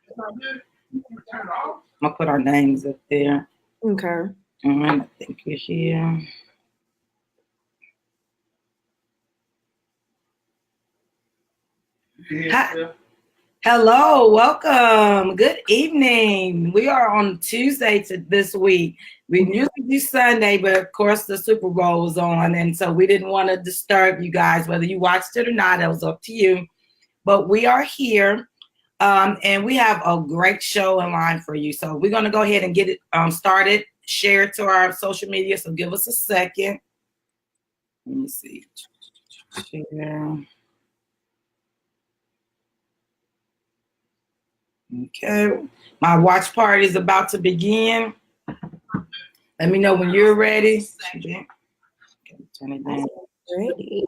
I'm gonna put our names up there. Okay. All right, I think you're here. Hi. Hello, welcome. Good evening. We are on Tuesday this week. We usually do Sunday, but of course the Super Bowl was on, and so we didn't want to disturb you guys. Whether you watched it or not, that was up to you. But we are here, and we have a great show in line for you. So we're going to go ahead and get it started. Share it to our social media. So give us a second. Let me see. Share. Okay, my watch party is about to begin. Let me know when you're ready. Okay, turn it down. Ready.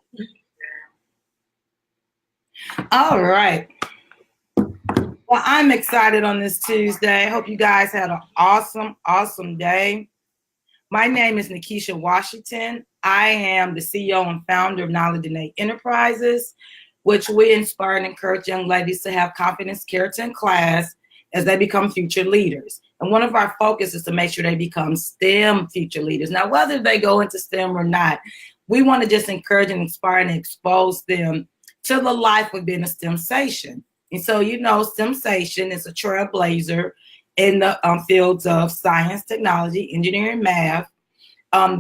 All right. Well, I'm excited on this Tuesday. I hope you guys had an awesome day. My name is Nikisha Washington. I am the CEO and founder of Knowledge Innate Enterprises, which we inspire and encourage young ladies to have confidence, character, and class as they become future leaders. And one of our focus is to make sure they become STEM future leaders. Now, whether they go into STEM or not, we want to just encourage and inspire and expose them to the life of being a STEMsation. And so, you know, STEMsation is a trailblazer in the fields of science, technology, engineering, math.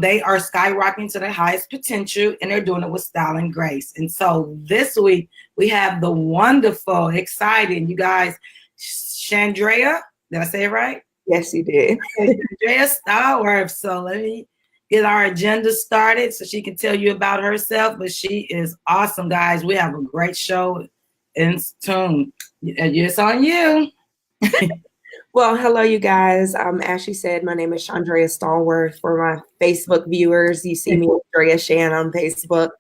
They are skyrocketing to their highest potential, and they're doing it with style and grace. And so this week, we have the wonderful, exciting, you guys, Shandrea. Did I say it right? Yes, you did. Shandrea Stallworth. So let me get our agenda started so she can tell you about herself. But she is awesome, guys. We have a great show in tune. It's on you. Well, hello, you guys. As she said, my name is Shandrea Stallworth. For my Facebook viewers, you see me, Shandrea Shan, on Facebook.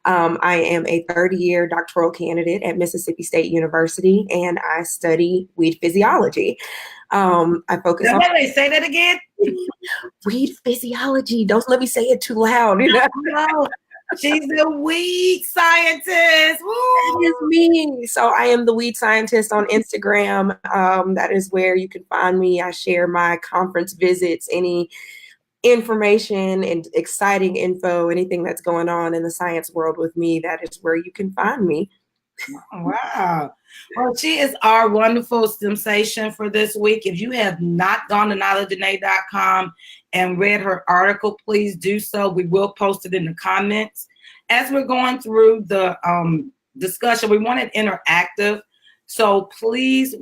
I am a third-year doctoral candidate at Mississippi State University, and I study weed physiology. I focus on. Say that again. Weed physiology. Don't let me say it too loud. You know? She's the weed scientist. Woo! That is me. So I am the weed scientist on Instagram. That is where you can find me. I share my conference visits, any information and exciting info, anything that's going on in the science world with me. That is where you can find me. Wow. Well, she is our wonderful STEMsation for this week. If you have not gone to knowledgeinnate.com and read her article, please do so. We will post it in the comments. As we're going through the discussion, we want it interactive. So please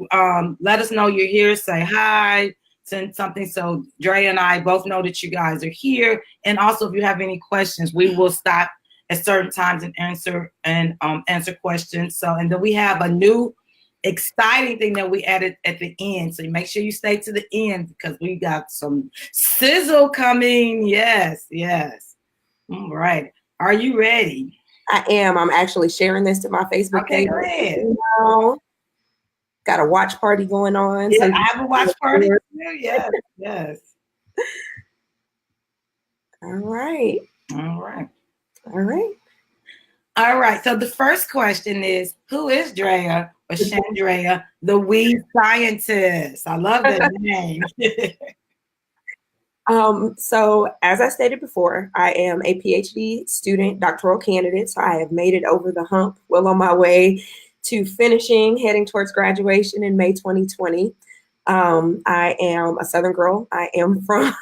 let us know you're here. Say hi, send something so Dre and I both know that you guys are here. And also, if you have any questions, we will stop at certain times and answer questions. So, and then we have a new exciting thing that we added at the end. So make sure you stay to the end because we got some sizzle coming. Yes. All right. Are you ready? I am. I'm actually sharing this to my Facebook page. Go ahead. Got a watch party going on. Yeah, so I have a watch party too. Yes. All right. So the first question is, who is Drea or Shandrea, the weed scientist? I love that name. So as I stated before, I am a PhD student, doctoral candidate. So I have made it over the hump, well on my way to finishing, heading towards graduation in May 2020. I am a Southern girl. I am from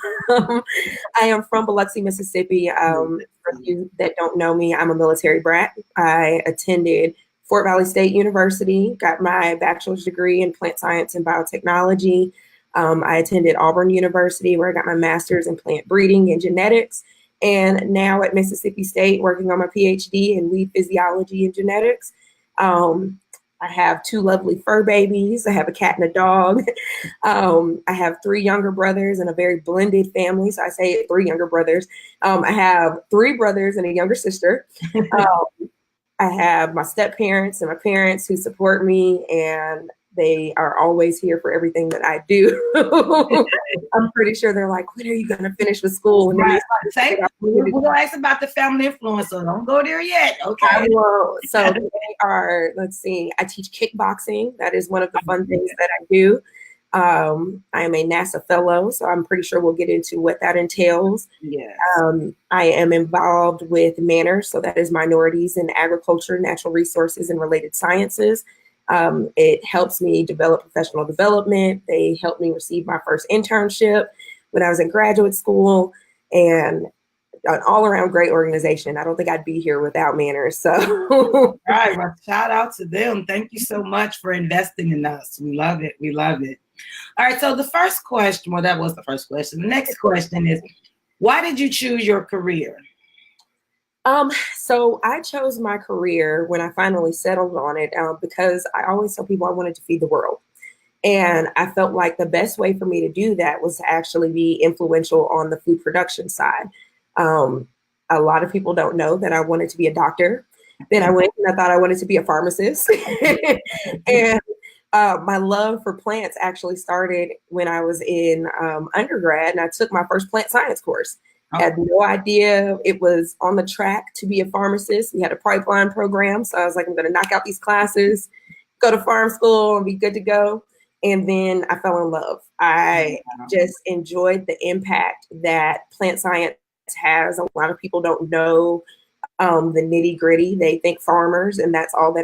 Biloxi, Mississippi. For you that don't know me, I'm a military brat. I attended Fort Valley State University, got my bachelor's degree in plant science and biotechnology. I attended Auburn University, where I got my master's in plant breeding and genetics. And now at Mississippi State, working on my PhD in weed physiology and genetics. I have 2 lovely fur babies. I have a cat and a dog. I have 3 younger brothers and a very blended family. So I say 3 younger brothers. I have 3 brothers and a younger sister. I have my step parents and my parents who support me. And They are always here for everything that I do. I'm pretty sure they're like, when are you going to finish with school? And right. We're going to ask about the family influence, so don't go there yet. Okay. So they are, let's see, I teach kickboxing. That is one of the fun things that I do. I am a NASA fellow, so I'm pretty sure we'll get into what that entails. Yes. I am involved with Manners, so that is minorities in agriculture, natural resources, and related sciences. It helps me develop professional development. They helped me receive my first internship when I was in graduate school, and an all-around great organization. I don't think I'd be here without Manners. So, all right. Well, shout out to them. Thank you so much for investing in us. We love it. We love it. All right. So the first question, well, that was the first question. The next question is, why did you choose your career? So I chose my career when I finally settled on it because I always tell people I wanted to feed the world. And I felt like the best way for me to do that was to actually be influential on the food production side. A lot of people don't know that I wanted to be a doctor. Then I went and I thought I wanted to be a pharmacist. And my love for plants actually started when I was in undergrad, and I took my first plant science course. I had no idea it was on the track to be a pharmacist. We had a pipeline program, so I was like, I'm going to knock out these classes, go to farm school, and be good to go. And then I fell in love. I just enjoyed the impact that plant science has. A lot of people don't know the nitty gritty. They think farmers, and that's all that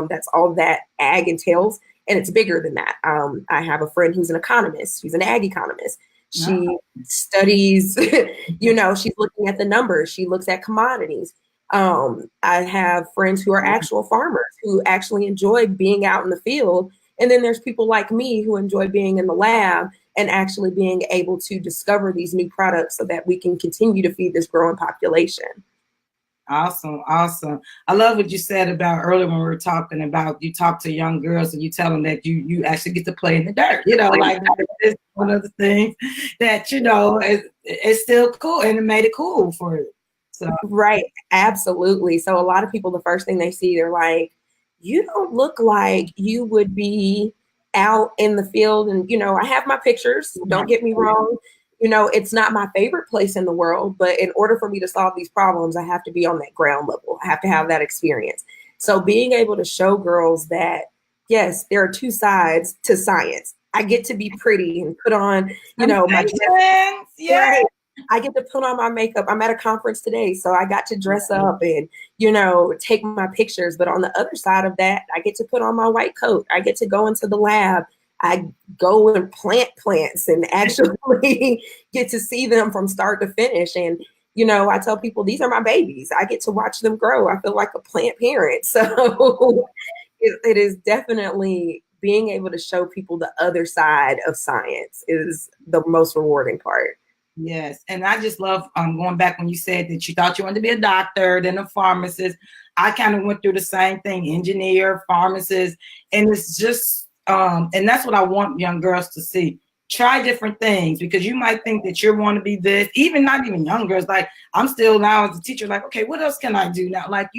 that's all that ag entails. And it's bigger than that. I have a friend who's an economist. She's an ag economist. She studies, she's looking at the numbers. She looks at commodities. I have friends who are actual farmers who actually enjoy being out in the field. And then there's people like me who enjoy being in the lab and actually being able to discover these new products so that we can continue to feed this growing population. Awesome. Awesome. I love what you said about earlier when we were talking about you talk to young girls and you tell them that you actually get to play in the dirt, like it's one of the things that, is still cool and it made it cool for you. So. Right. Absolutely. So a lot of people, the first thing they see, they're like, you don't look like you would be out in the field. And, I have my pictures. Don't get me wrong. It's not my favorite place in the world, but in order for me to solve these problems, I have to be on that ground level. I have to have that experience. So being able to show girls that, yes, there are two sides to science. I get to be pretty and put on, my dress. Yeah. Right. I get to put on my makeup. I'm at a conference today, so I got to dress up and, take my pictures. But on the other side of that, I get to put on my white coat. I get to go into the lab. I go and plant plants and actually get to see them from start to finish. And, I tell people these are my babies. I get to watch them grow. I feel like a plant parent. So it is definitely being able to show people the other side of science is the most rewarding part. Yes. And I just love going back when you said that you thought you wanted to be a doctor, then a pharmacist. I kind of went through the same thing, engineer, pharmacist. And it's just, and that's what I want young girls to see. Try different things because you might think that you want to be this, not even young girls. Like I'm still now as a teacher, like, okay, what else can I do now? Like,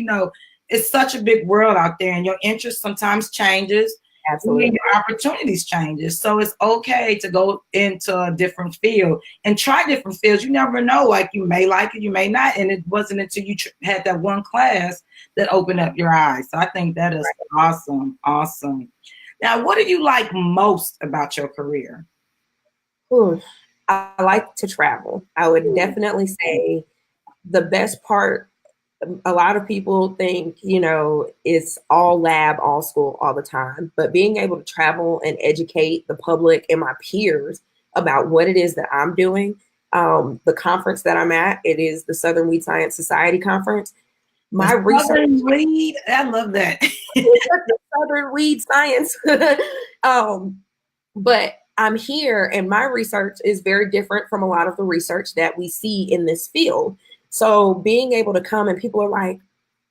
it's such a big world out there and your interest sometimes changes. Absolutely. Your opportunities changes. So it's okay to go into a different field and try different fields. You never know, like you may like it, you may not. And it wasn't until you had that one class that opened up your eyes. So I think that is awesome. Awesome. Now, what do you like most about your career? I like to travel. I would definitely say the best part, a lot of people think, it's all lab, all school, all the time. But being able to travel and educate the public and my peers about what it is that I'm doing, the conference that I'm at, it is the Southern Weed Science Society conference. My research, weed, I love that. The Southern Weed Science. But I'm here and my research is very different from a lot of the research that we see in this field. So being able to come and people are like,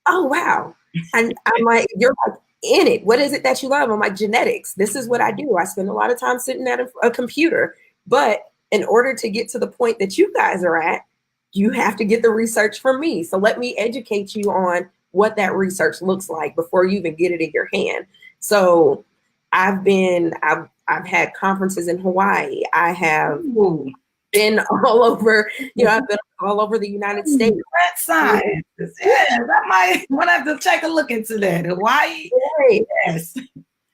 oh, wow. And I'm like, you're like in it. What is it that you love? I'm like, genetics. This is what I do. I spend a lot of time sitting at a computer. But in order to get to the point that you guys are at, you have to get the research from me. So let me educate you on what that research looks like before you even get it in your hand. So I've had conferences in Hawaii. I have Ooh. been all over, I've been all over the United States. Plant sciences. Yeah, I might have to take a look into that. Hawaii. Right. Yes.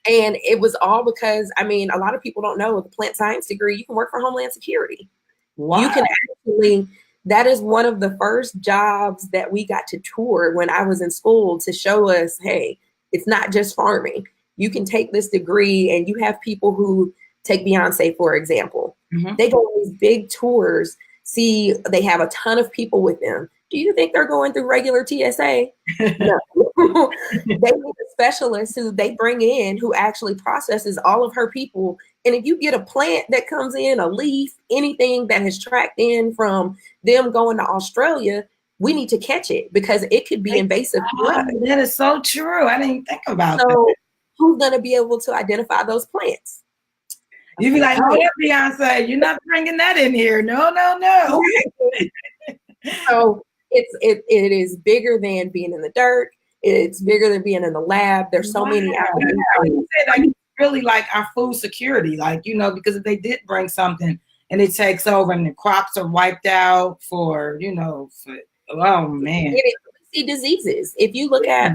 And it was all because, I mean, a lot of people don't know with a plant science degree, you can work for Homeland Security. Wow. You can actually, that is one of the first jobs that we got to tour when I was in school to show us, hey, it's not just farming. You can take this degree, and you have people who take Beyonce, for example. Mm-hmm. They go on these big tours, see, they have a ton of people with them. Do you think they're going through regular TSA? No. They need a specialist who they bring in who actually processes all of her people. And if you get a plant that comes in, a leaf, anything that has tracked in from them going to Australia, we need to catch it because it could be invasive. That is so true. I didn't even think about so that. Who's going to be able to identify those plants? You'd be like, oh, Beyonce, you're not bringing that in here. No. So it is bigger than being in the dirt. It's bigger than being in the lab. There's so many applications. Like, really like our food security, because if they did bring something and it takes over and the crops are wiped out oh man. We see diseases. If you look at,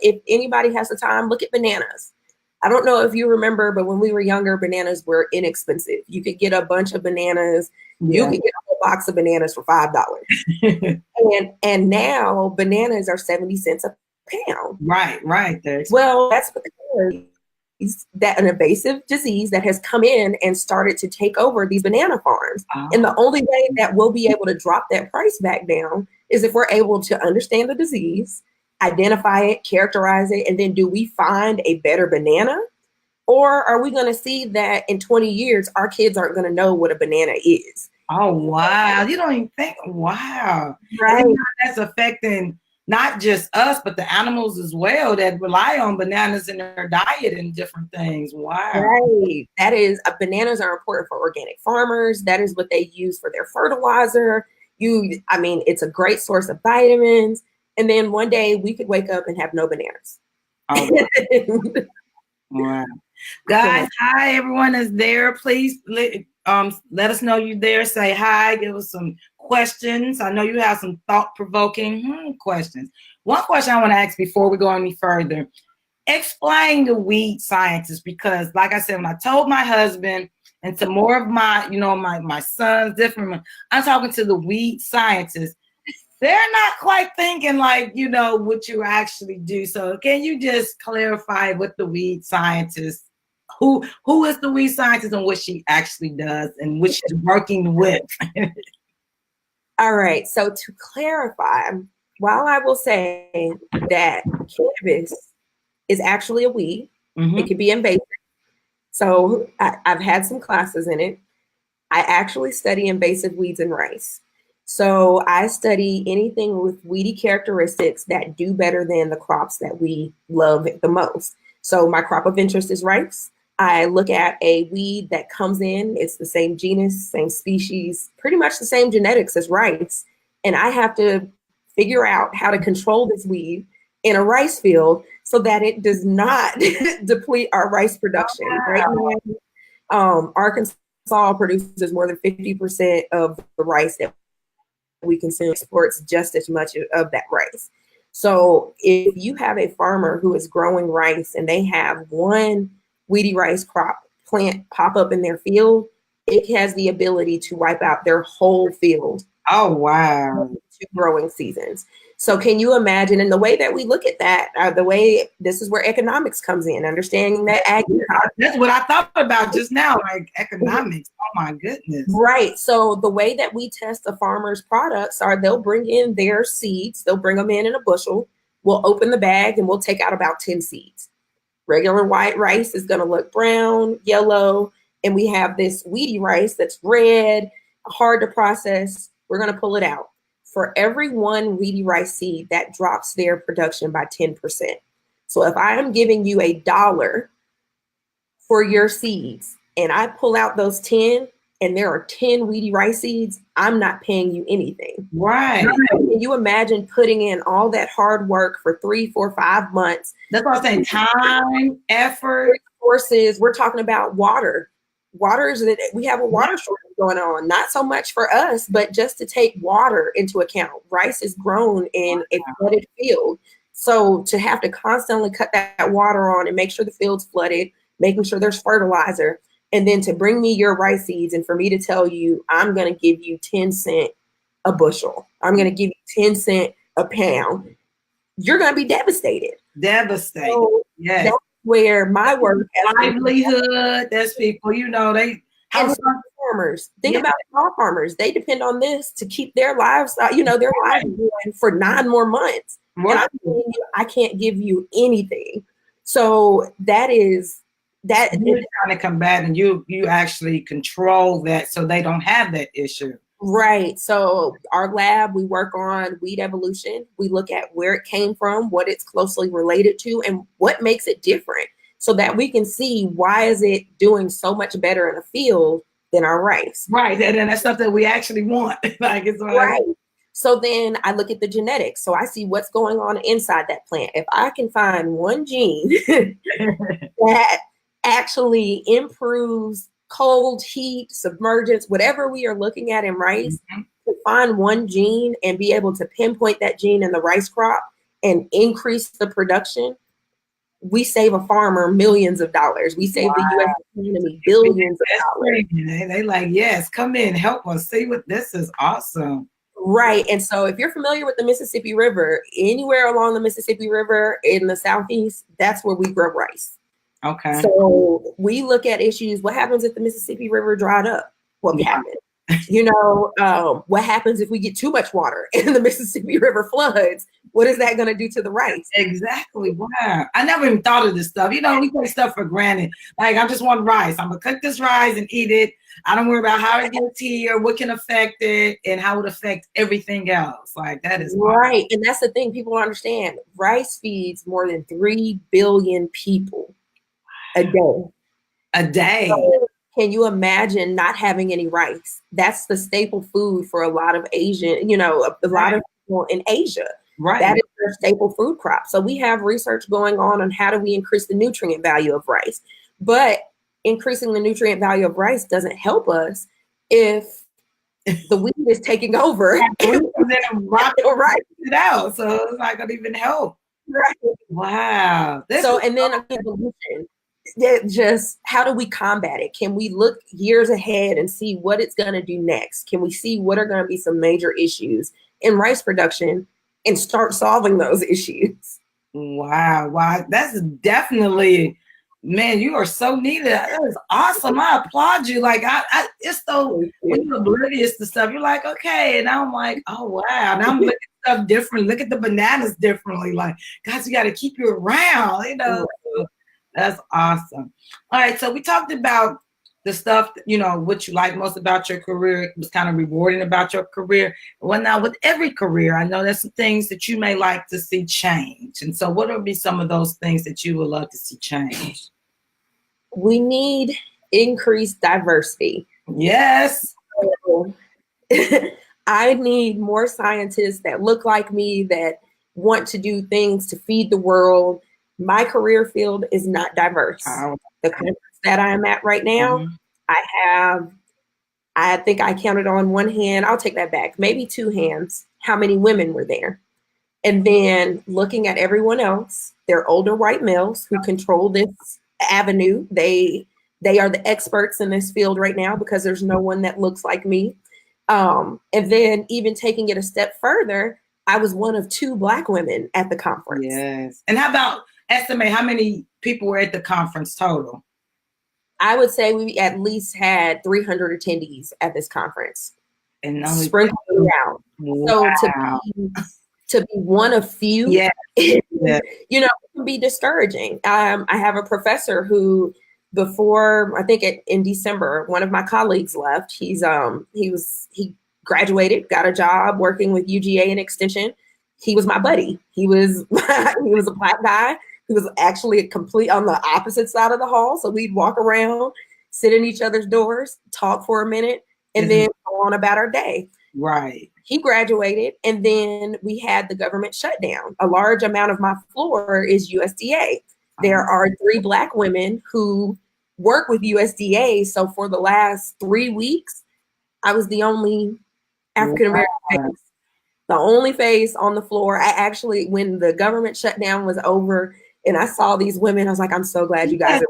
if anybody has the time, look at bananas. I don't know if you remember, but when we were younger, bananas were inexpensive. You could get a bunch of bananas. Yeah. You could get a whole box of bananas for $5. and now bananas are 70 cents a pound. Right. Well, that's because that an invasive disease that has come in and started to take over these banana farms. Oh. And the only way that we'll be able to drop that price back down is if we're able to understand the disease, identify it, characterize it, and then do we find a better banana? Or are we going to see that in 20 years, our kids aren't going to know what a banana is? Oh, wow. You don't even think, wow. Right. That's affecting not just us, but the animals as well that rely on bananas in their diet and different things. Wow. Right. That is, bananas are important for organic farmers. That is what they use for their fertilizer. It's a great source of vitamins. And then one day we could wake up and have no bananas. Oh, wow. Guys, hi, everyone is there. Please let us know you're there. Say hi, give us some questions. I know you have some thought-provoking questions. One question I want to ask before we go any further, explain the weed sciences, because like I said, when I told my husband and to more of my, my sons, different, I'm talking to the weed scientists. They're not quite thinking like, what you actually do. So can you just clarify what the weed scientist, who is the weed scientist and what she actually does and what she's working with? All right. So to clarify, while I will say that cannabis is actually a weed, it can be invasive. So I've had some classes in it. I actually study invasive weeds in rice. So I study anything with weedy characteristics that do better than the crops that we love the most. So my crop of interest is rice. I look at a weed that comes in, it's the same genus, same species, pretty much the same genetics as rice. And I have to figure out how to control this weed in a rice field so that it does not deplete our rice production. Right now, Arkansas produces more than 50% of the rice that we consume, exports just as much of that rice. So if you have a farmer who is growing rice and they have one weedy rice crop plant pop up in their field, it has the ability to wipe out their whole field. Oh, wow. 2 growing seasons. So can you imagine? And the way that we look at that, this is where economics comes in, understanding that that's what I thought about just now, like economics. Oh my goodness. Right. So the way that we test the farmer's products are they'll bring in their seeds, they'll bring them in a bushel, we'll open the bag and we'll take out about 10 seeds. Regular white rice is going to look brown, yellow, and we have this weedy rice that's red, hard to process. We're going to pull it out. For every one weedy rice seed, that drops their production by 10%. So if I am giving you $1 for your seeds and I pull out those 10, and there are 10 weedy rice seeds, I'm not paying you anything. Right. Can you imagine putting in all that hard work for 3, 4, 5 months? That's what I'm saying. Time, effort. Resources. We're talking about water. We have a water shortage going on. Not so much for us, but just to take water into account. Rice is grown in a flooded field. So to have to constantly cut that water on and make sure the field's flooded, making sure there's fertilizer, and then to bring me your rice seeds and for me to tell you, I'm going to give you 10 cents a bushel. I'm going to give you 10 cents a pound. You're going to be devastated. Devastated. So yes. That's where my work livelihood. There's people, they farmers. Think about small farmers. They depend on this to keep their lives, their lives going for 9 more months. Right. And I'm telling you, I can't give you anything. So that is that. You're trying to combat, and you actually control that so they don't have that issue. Right. So our lab, we work on weed evolution. We look at where it came from, what it's closely related to, and what makes it different so that we can see why is it doing so much better in a field than our rice. Right. And that's stuff that we actually want. Right. So then I look at the genetics. So I see what's going on inside that plant. If I can find one gene that actually improves cold, heat, submergence, whatever we are looking at in rice, to find one gene and be able to pinpoint that gene in the rice crop and increase the production, we save a farmer millions of dollars. We save the U.S. economy billions of dollars. They like, yes, come in, help us. See what this is awesome. Right. And so if you're familiar with the Mississippi River, anywhere along the Mississippi River in the Southeast, that's where we grow rice. Okay. So we look at issues. What happens if the Mississippi River dried up? What happened? What happens if we get too much water and the Mississippi River floods? What is that going to do to the rice? Exactly. Wow. I never even thought of this stuff. We take stuff for granted. Like, I just want rice. I'm going to cook this rice and eat it. I don't worry about how it gets here, what can affect it, and how it affects everything else. Like, that is right. Awesome. And that's the thing people don't understand. Rice feeds more than 3 billion people a day. A day. So can you imagine not having any rice? That's the staple food for a lot of Asian, a lot of people in Asia. Right. That is their staple food crop. So we have research going on how do we increase the nutrient value of rice. But increasing the nutrient value of rice doesn't help us if the weed is taking over. And then it out. So it's not going to even help. Right. Wow. And then evolution. Just how do we combat it? Can we look years ahead and see what it's going to do next? Can we see what are going to be some major issues in rice production and start solving those issues? Wow. That's definitely, man, you are so needed. That is awesome. I applaud you. Like, it's so, when you're oblivious to stuff, you're like, okay. And I'm like, oh, wow. Now I'm looking at stuff different. Look at the bananas differently. Like, guys, we got to keep you around, That's awesome. All right. So we talked about the stuff, what you like most about your career. It was kind of rewarding about your career. Well, now with every career, I know there's some things that you may like to see change. And so what would be some of those things that you would love to see change? We need increased diversity. Yes. So, I need more scientists that look like me, that want to do things to feed the world. My career field is not diverse. The conference that I am at right now, I think I counted on one hand, I'll take that back, maybe 2 hands, how many women were there. And then looking at everyone else, they're older white males who control this avenue. They are the experts in this field right now because there's no one that looks like me. And then even taking it a step further, I was one of 2 Black women at the conference. Yes. And how about estimate how many people were at the conference total? I would say we at least had 300 attendees at this conference. And sprinkled around. Wow. So to be one of few, it can be discouraging. I have a professor who, before I think in December, one of my colleagues left. He graduated, got a job working with UGA and Extension. He was my buddy. He was a Black guy. He was actually complete on the opposite side of the hall. So we'd walk around. sit in each other's doors, talk for a minute, and then go on about our day. Right. He graduated, and then we had the government shutdown. A large amount of my floor is USDA. There are 3 Black women who work with USDA. So for the last 3 weeks, I was the only African American face, the only face on the floor. I actually, when the government shutdown was over and I saw these women, I was like, I'm so glad you guys are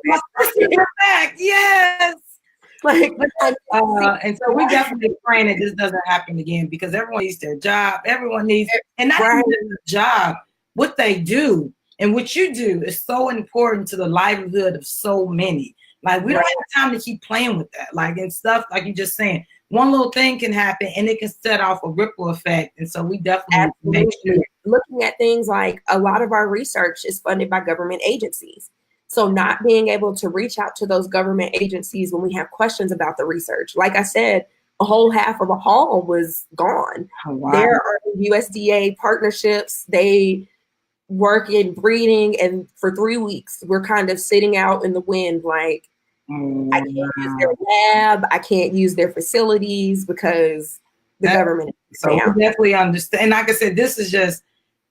back. Yes. Like, and so we definitely praying that this doesn't happen again, because everyone needs their job. Everyone needs, and not even the job, what they do and what you do is so important to the livelihood of so many. Like, we don't have time to keep playing with that. Like, and stuff, like you just saying, one little thing can happen and it can set off a ripple effect. And so we definitely make sure. Looking at things like a lot of our research is funded by government agencies. So not being able to reach out to those government agencies when we have questions about the research. Like I said, a whole half of a hall was gone. Oh, wow. There are USDA partnerships. They work in breeding, and for 3 weeks, we're kind of sitting out in the wind. Like, I can't use their lab. I can't use their facilities because the government is so down. We definitely understand. And like I said, this is just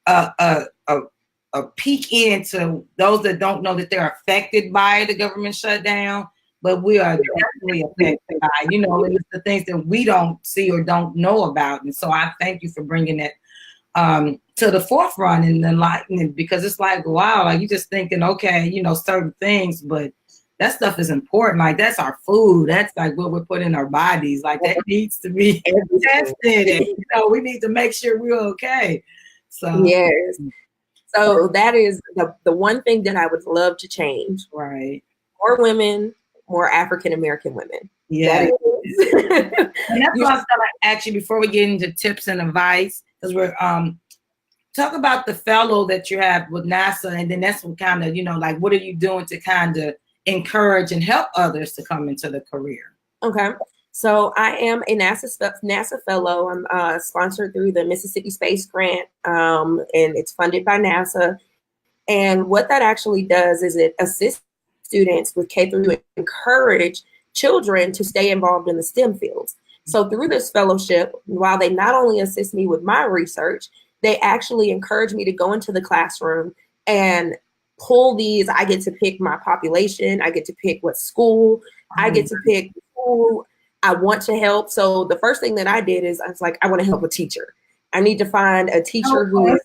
a peek into those that don't know that they're affected by the government shutdown, but we are definitely affected by, you know, it's the things that we don't see or don't know about. And so I thank you for bringing that to the forefront and enlightening, because it's like, wow, like you just thinking, okay, you know, certain things, but that stuff is important. Like, that's our food. That's like what we're putting in our bodies. Like, that needs to be tested. And, you know, we need to make sure we're okay. So yes. So that is the one thing that I would love to change. Right. More women, more African American women. Yeah. And that's what I was going to ask you before we get into tips and advice, because we're talk about the fellow that you have with NASA, and then that's what kind of, you know, like, what are you doing to kind of encourage and help others to come into the career? Okay. So I am a NASA fellow. I'm sponsored through the Mississippi Space Grant, and it's funded by NASA. And what that actually does is it assists students with K through, encourage children to stay involved in the STEM fields. So through this fellowship, while they not only assist me with my research, they actually encourage me to go into the classroom and pull these. I get to pick my population. I get to pick what school. I get to pick who I want to help. So the first thing that I did is I was like, I want to help a teacher. I need to find a teacher who is,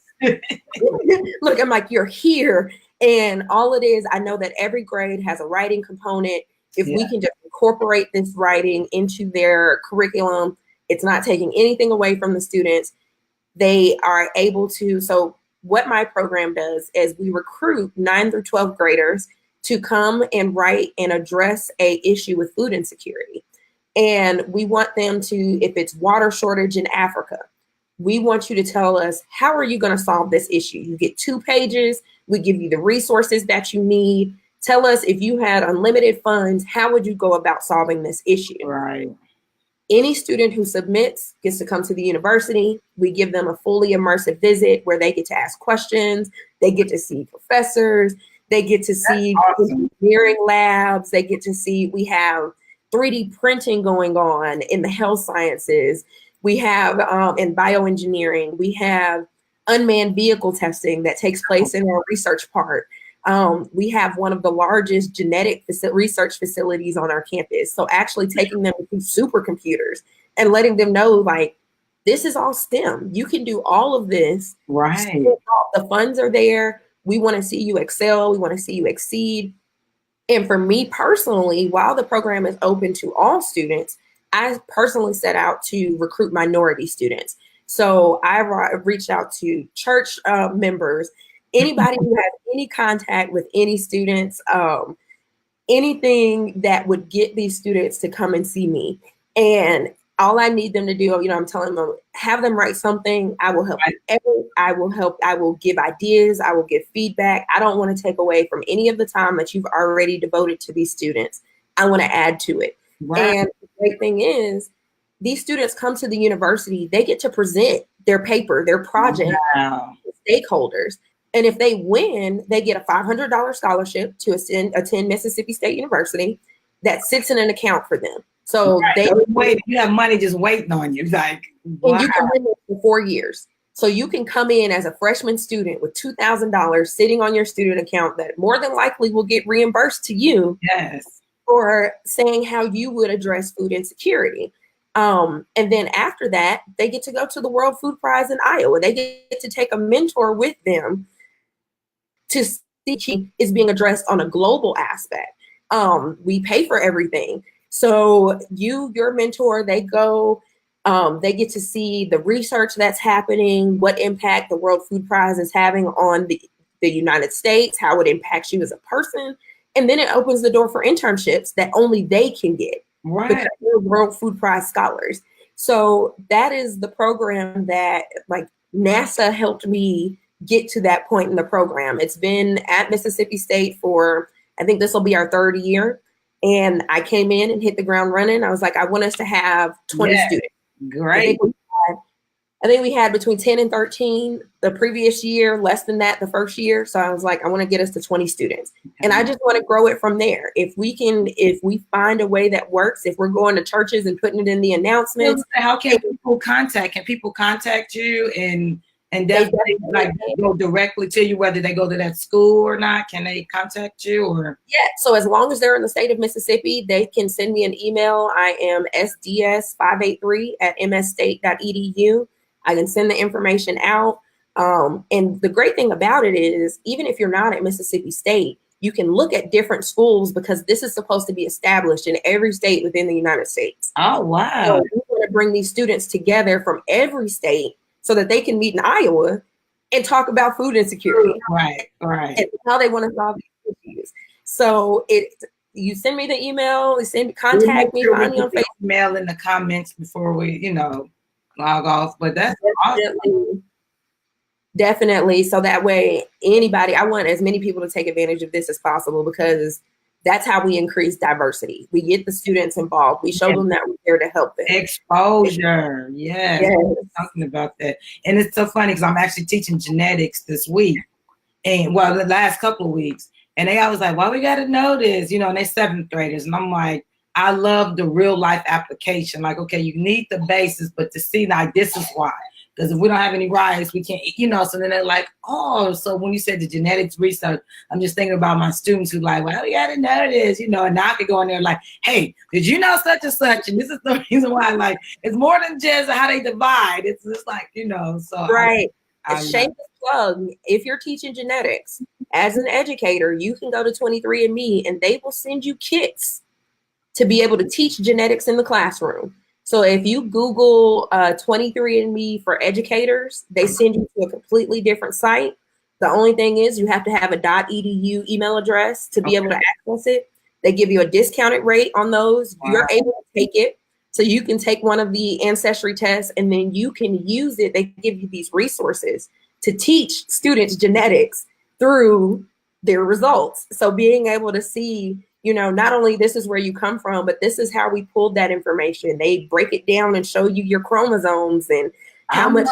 look, I'm like, you're here. And all it is, I know that every grade has a writing component. If we can just incorporate this writing into their curriculum, it's not taking anything away from the students. They are able to. So what my program does is we recruit 9 through 12 graders to come and write and address a issue with food insecurity. And we want them to, if it's water shortage in Africa, we want you to tell us, how are you going to solve this issue? You get 2 pages. We give you the resources that you need. Tell us, if you had unlimited funds, how would you go about solving this issue? Right. Any student who submits gets to come to the university. We give them a fully immersive visit where they get to ask questions. They get to see professors. They get to see engineering labs. They get to see, we have 3D printing going on in the health sciences. We have in bioengineering, we have unmanned vehicle testing that takes place in our research part. We have one of the largest genetic research facilities on our campus. So actually taking them to supercomputers and letting them know, like, this is all STEM. You can do all of this. Right. The funds are there. We want to see you excel. We want to see you exceed. And for me personally, while the program is open to all students, I personally set out to recruit minority students. So I reached out to church members, anybody who has any contact with any students, anything that would get these students to come and see me. And all I need them to do, you know, I'm telling them, have them write something. I will help. I will help. I will give ideas. I will give feedback. I don't want to take away from any of the time that you've already devoted to these students. I want to add to it. Right. And the great thing is, these students come to the university, they get to present their paper, their project to stakeholders. And if they win, they get a $500 scholarship to attend Mississippi State University. that sits in an account for them. So right. they So wait, you have money just waiting on you. Like, wow. and you can live for 4 years. So you can come in as a freshman student with $2,000 sitting on your student account that more than likely will get reimbursed to you. Yes. For saying how you would address food insecurity. And then after that, they get to go to the World Food Prize in Iowa. They get to take a mentor with them to see is being addressed on a global aspect. We pay for everything. So your mentor, they go, they get to see the research that's happening, what impact the World Food Prize is having on the United States, how it impacts you as a person. And then it opens the door for internships that only they can get. Right. Because they're World Food Prize scholars. So that is the program that like NASA helped me get to that point in the program. It's been at Mississippi State for, I think this will be our 3rd year. And I came in and hit the ground running. I was like, I want us to have 20 students. Great. I think we had between 10 and 13 the previous year, less than that the first year. So I was like, I want to get us to 20 students. And I just want to grow it from there. If we find a way that works, if we're going to churches and putting it in the announcements. How can people contact? Can people contact you and definitely like go directly to you, whether they go to that school or not? Can they contact you or? Yeah. So as long as they're in the state of Mississippi, they can send me an email. I am sds583@msstate.edu. I can send the information out. And the great thing about it is, even if you're not at Mississippi State, you can look at different schools because this is supposed to be established in every state within the United States. Oh, wow. So we want to bring these students together from every state so that they can meet in Iowa and talk about food insecurity. Right. And how they want to solve these issues. So you send me the email, contact me, find me on Facebook. Email in the comments before we, log off. But that's awesome. Definitely. So that way, I want as many people to take advantage of this as possible because that's how we increase diversity. We get the students involved. We show them that we're there to help them. Exposure. Yes. Talking about that. And it's so funny because I'm actually teaching genetics this week. And the last couple of weeks. And they always like, we got to know this, and they're 7th graders. And I'm like, I love the real life application. Like, okay, you need the basis, but to see like, this is why. Because if we don't have any rice, we can't, so then they're like, oh, so when you said the genetics research, I'm just thinking about my students who like, we got to know this, and now I could go in there like, hey, did you know such and such? And this is the reason why, like, it's more than just how they divide. It's just like, so. Right. Shameless plug. If you're teaching genetics as an educator, you can go to 23andMe and they will send you kits to be able to teach genetics in the classroom. So if you Google 23andMe for educators, they send you to a completely different site. The only thing is you have to have a .edu email address to be able to access it. They give you a discounted rate on those. Wow. You're able to take it. So you can take one of the ancestry tests and then you can use it. They give you these resources to teach students genetics through their results. So being able to see, not only this is where you come from, but this is how we pulled that information. They break it down and show you your chromosomes and how much.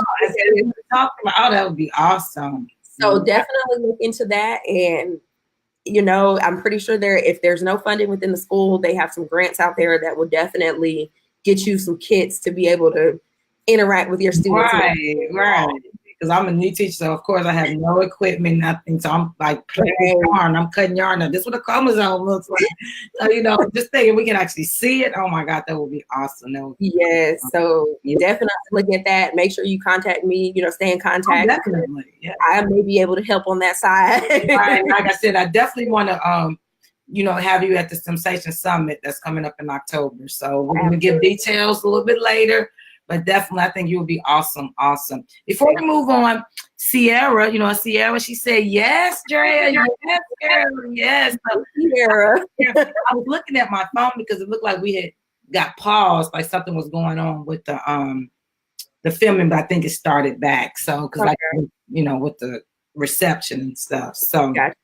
That would be awesome. So definitely look into that. And, I'm pretty sure if there's no funding within the school, they have some grants out there that will definitely get you some kits to be able to interact with your students. Right. Because I'm a new teacher, so of course I have no equipment, nothing. So I'm like yarn. I'm cutting yarn. Now, this is what a chromosome looks like. So just thinking we can actually see it. Oh my God, that would be awesome. Yes. So definitely look at that. Make sure you contact me. Stay in contact. Definitely. Yeah. I may be able to help on that side. Right. Like I said, I definitely want to have you at the STEMsation Summit that's coming up in October. So we're going to give details a little bit later. But definitely, I think you would be awesome. Before we move on, Sierra, Sierra, she said, yes, Drea, yes, girl, yes. So, Sierra. I was looking at my phone because it looked like we had got paused, like something was going on with the filming, but I think it started back. So, because with the reception and stuff. So, gotcha.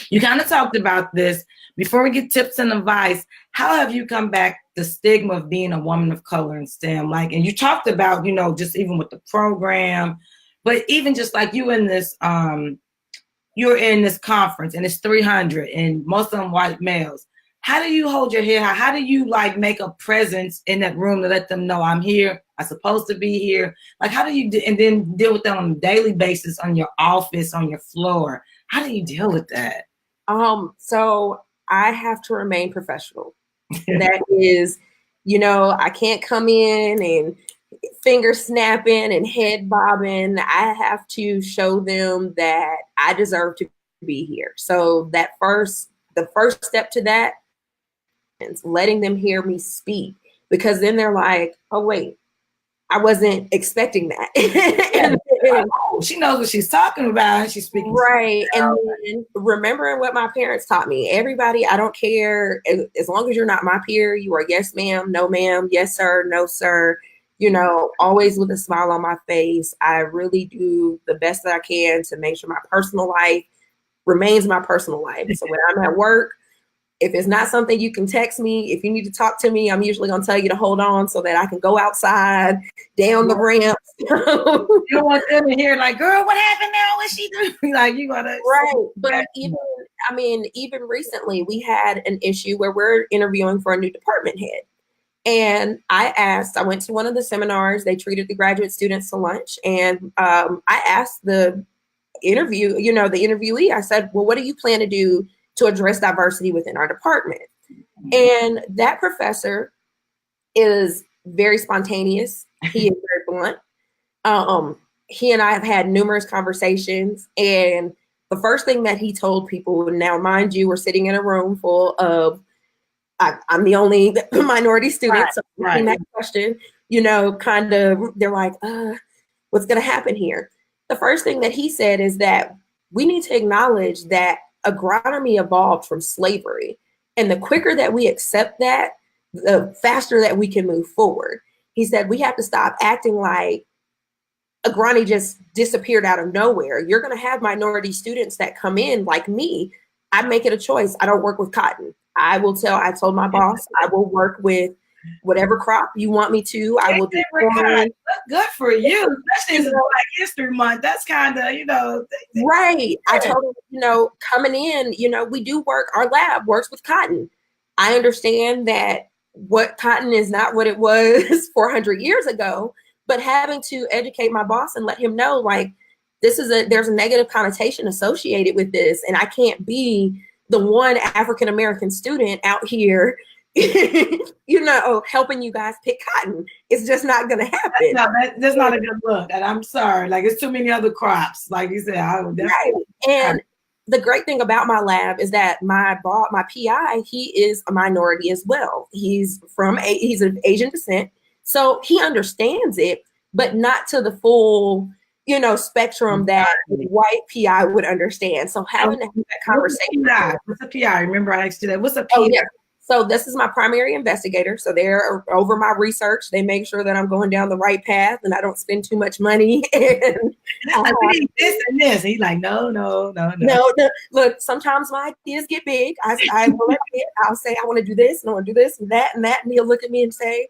You kind of talked about this. Before we get tips and advice, how have you come back the stigma of being a woman of color in STEM? And you talked about, just even with the program, but even just like you're in this conference and it's 300 and most of them white males. how do you hold your head high? How do you like make a presence in that room to let them know I'm here, I'm supposed to be here? Like, how do you and then deal with them on a daily basis on your office, on your floor? How do you deal with that? So I have to remain professional. That is, I can't come in and finger snapping and head bobbing. I have to show them that I deserve to be here. So the first step to that is letting them hear me speak, because then they're like, oh wait, I wasn't expecting that. And oh, she knows what she's talking about, and she's speaking. Right. And then remembering what my parents taught me. Everybody, I don't care. As long as you're not my peer, you are yes, ma'am, no, ma'am, yes, sir, no, sir. Always with a smile on my face. I really do the best that I can to make sure my personal life remains my personal life. So when I'm at work, if it's not something you can text me, if you need to talk to me, I'm usually going to tell you to hold on so that I can go outside, down the ramps. You don't want them to hear like, girl, what happened now? What's she doing? Like, you got to. Right. But even recently we had an issue where we're interviewing for a new department head. And I went to one of the seminars, they treated the graduate students to lunch. And I asked the interviewee, I said, well, what do you plan to do to address diversity within our department? And that professor is very spontaneous. He is very blunt. He and I have had numerous conversations, and the first thing that he told people, now mind you, we're sitting in a room full of, I'm the only minority student, so asking that question, kind of, they're like, what's going to happen here? The first thing that he said is that we need to acknowledge that agronomy evolved from slavery. And the quicker that we accept that, the faster that we can move forward. He said, we have to stop acting like agronomy just disappeared out of nowhere. You're going to have minority students that come in like me. I make it a choice. I don't work with cotton. I told my boss, I will work with whatever crop you want me to. I will do corn. Good for you, especially in Black History Month. That's kind of, right. I told him, coming in, we do work, our lab works with cotton. I understand that what cotton is not what it was 400 years ago, but having to educate my boss and let him know, like, there's a negative connotation associated with this. And I can't be the one African-American student out here, helping you guys pick cotton. It's just not going to happen. That's not a good look. And I'm sorry. Like, it's too many other crops. Like you said, I would definitely. Right. And the great thing about my lab is that my PI, he is a minority as well. He's of Asian descent. So he understands it, but not to the full, spectrum that white PI would understand. So having to have that conversation. What's a PI? Remember I asked you that. What's a PI? Oh, yeah. So this is my primary investigator. So they're over my research. They make sure that I'm going down the right path and I don't spend too much money. And I need this and this. He's like, no. Look, sometimes my ideas get big. I'll say, I want to do this and I want to do this and that and that. And he'll look at me and say,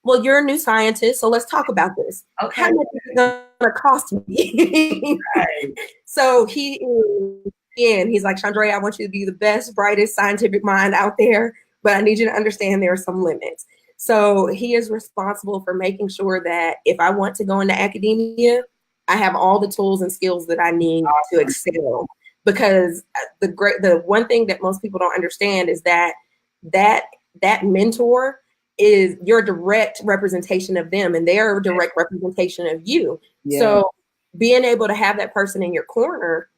well, you're a new scientist, so let's talk about this. Okay. How much is it going to cost me? Right. So he's like, Shandrea, I want you to be the best, brightest scientific mind out there, but I need you to understand there are some limits. So he is responsible for making sure that if I want to go into academia, I have all the tools and skills that I need to excel. Because the one thing that most people don't understand is that mentor is your direct representation of them, and they're a direct representation of you. Yeah. So being able to have that person in your corner,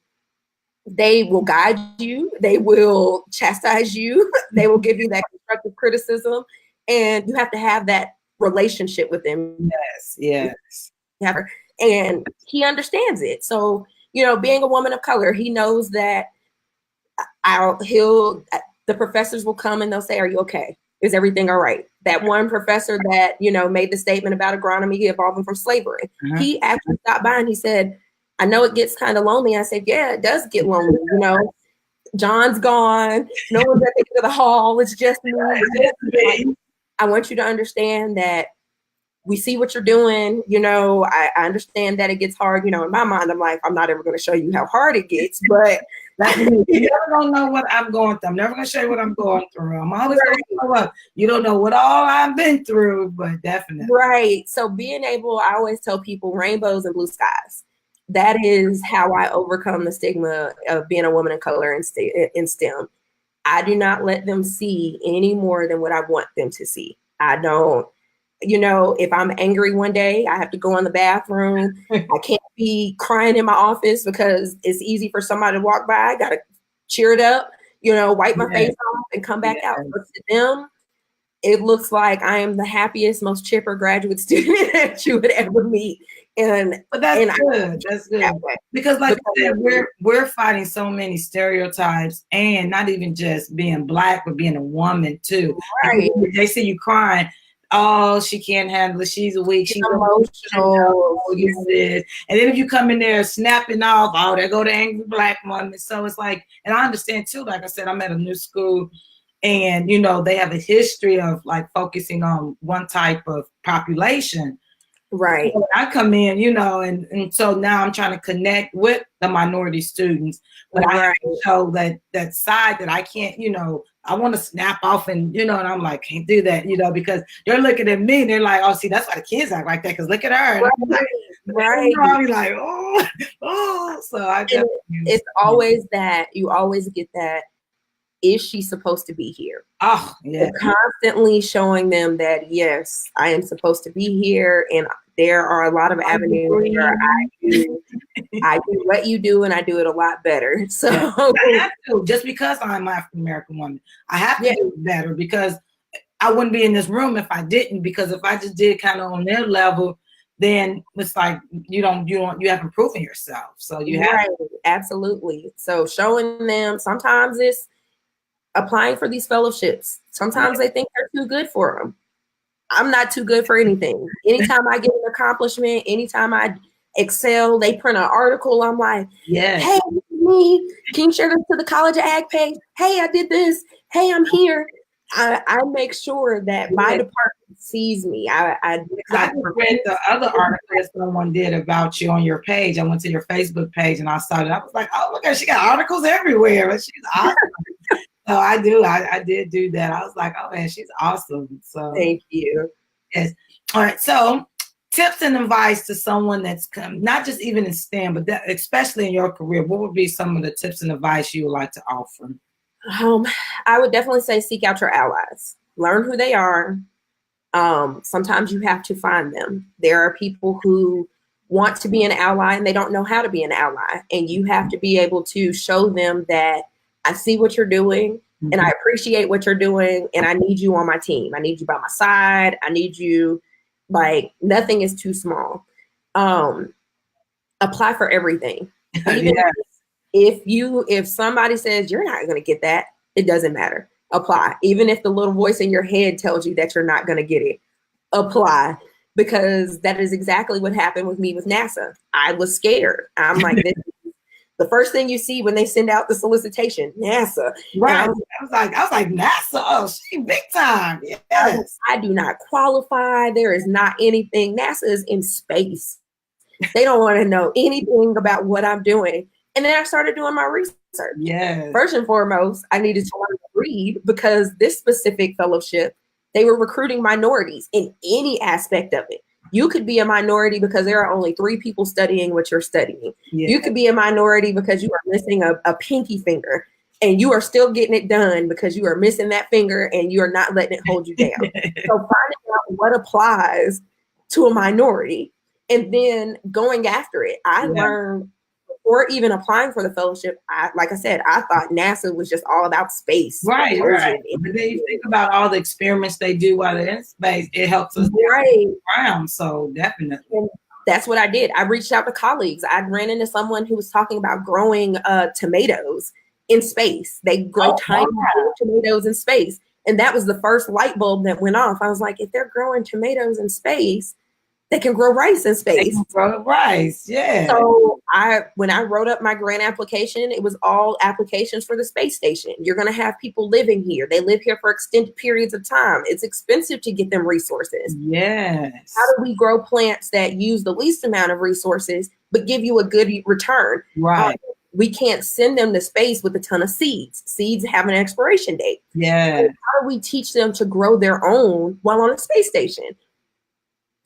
they will guide you, they will chastise you, they will give you that constructive criticism, and you have to have that relationship with them. Yes. And he understands it. So, being a woman of color, he knows that the professors will come and they'll say, are you okay? Is everything all right? That one professor that, made the statement about agronomy evolving from slavery, he actually stopped by and he said, I know it gets kind of lonely. I said, yeah, it does get lonely. John's gone. No one's at the end of the hall. It's just me. I want you to understand that we see what you're doing. I understand that it gets hard. In my mind, I'm like, I'm not ever going to show you how hard it gets, but That's me. You never gonna know what I'm going through. I'm never gonna show you what I'm going through. I'm always gonna show up. You don't know what all I've been through, but definitely. Right. So being able, I always tell people rainbows and blue skies. That is how I overcome the stigma of being a woman of color in STEM. I do not let them see any more than what I want them to see. I don't, if I'm angry one day, I have to go in the bathroom. I can't be crying in my office because it's easy for somebody to walk by. I got to cheer it up, wipe my face off and come back out. But to them, it looks like I am the happiest, most chipper graduate student that you would ever meet. But that's good. That's good. Because like I said, we're fighting so many stereotypes, and not even just being Black, but being a woman too. Right. They see you crying. Oh, she can't handle it. She's weak. She's emotional. And then if you come in there snapping off, oh, there go the angry Black woman. So it's like, and I understand too, like I said, I'm at a new school, and they have a history of like focusing on one type of population. Right. So I come in, and so now I'm trying to connect with the minority students, but I have to show that side that I can't, I want to snap off and, and I'm like, can't do that, because they're looking at me and they're like, oh, see, that's why the kids act like that, because look at her. Right. I'm like, oh, so I definitely. It's always that, you always get that, is she supposed to be here? Oh, yeah. So constantly showing them that, yes, I am supposed to be here, and there are a lot of avenues where I do what you do, and I do it a lot better. So I have to, just because I'm an African American woman, I have to do it better, because I wouldn't be in this room if I didn't. Because if I just did kind of on their level, then it's like you haven't proven yourself. So you have absolutely. So showing them, sometimes it's applying for these fellowships. Sometimes they think they're too good for them. I'm not too good for anything. Anytime I get an accomplishment, anytime I excel, they print an article. I'm like, hey, this is me. Can you share this to the College of Ag page? Hey, I did this. Hey, I'm here. I make sure that my department sees me. I read the other article that someone did about you on your page. I went to your Facebook page and I saw it. I was like, oh, look at her. She got articles everywhere. But she's awesome. So I did do that. I was like, oh man, she's awesome. So thank you. Yes. All right. So tips and advice to someone that's not just even in STEM, but especially in your career, what would be some of the tips and advice you would like to offer? I would definitely say seek out your allies. Learn who they are. Sometimes you have to find them. There are people who want to be an ally and they don't know how to be an ally. And you have to be able to show them that I see what you're doing and I appreciate what you're doing, and I need you on my team. I need you by my side. I need you, like, nothing is too small. Apply for everything. Even if somebody says you're not going to get that, it doesn't matter. Apply. Even if the little voice in your head tells you that you're not going to get it, apply, because that is exactly what happened with me with NASA. I was scared. I'm like, this the first thing you see when they send out the solicitation, NASA. Right. I was like, NASA, oh, she big time. Yes. I do not qualify. There is not anything. NASA is in space. They don't want to know anything about what I'm doing. And then I started doing my research. Yes. First and foremost, I needed to learn to read, because this specific fellowship, they were recruiting minorities in any aspect of it. You could be a minority because there are only 3 people studying what you're studying. Yeah. You could be a minority because you are missing a pinky finger, and you are still getting it done because you are missing that finger and you are not letting it hold you down. So finding out what applies to a minority and then going after it. I learned, before even applying for the fellowship, like I said, I thought NASA was just all about space. Right. But then you think about all the experiments they do while they're in space, it helps us around. So definitely. And that's what I did. I reached out to colleagues. I ran into someone who was talking about growing tomatoes in space. They grow tiny tomatoes in space. And that was the first light bulb that went off. I was like, if they're growing tomatoes in space, they can grow rice in space. They can grow rice, yeah. So when I wrote up my grant application, it was all applications for the space station. You're going to have people living here. They live here for extended periods of time. It's expensive to get them resources. Yes. How do we grow plants that use the least amount of resources but give you a good return? Right. we can't send them to space with a ton of seeds. Seeds have an expiration date. Yeah. So how do we teach them to grow their own while on a space station?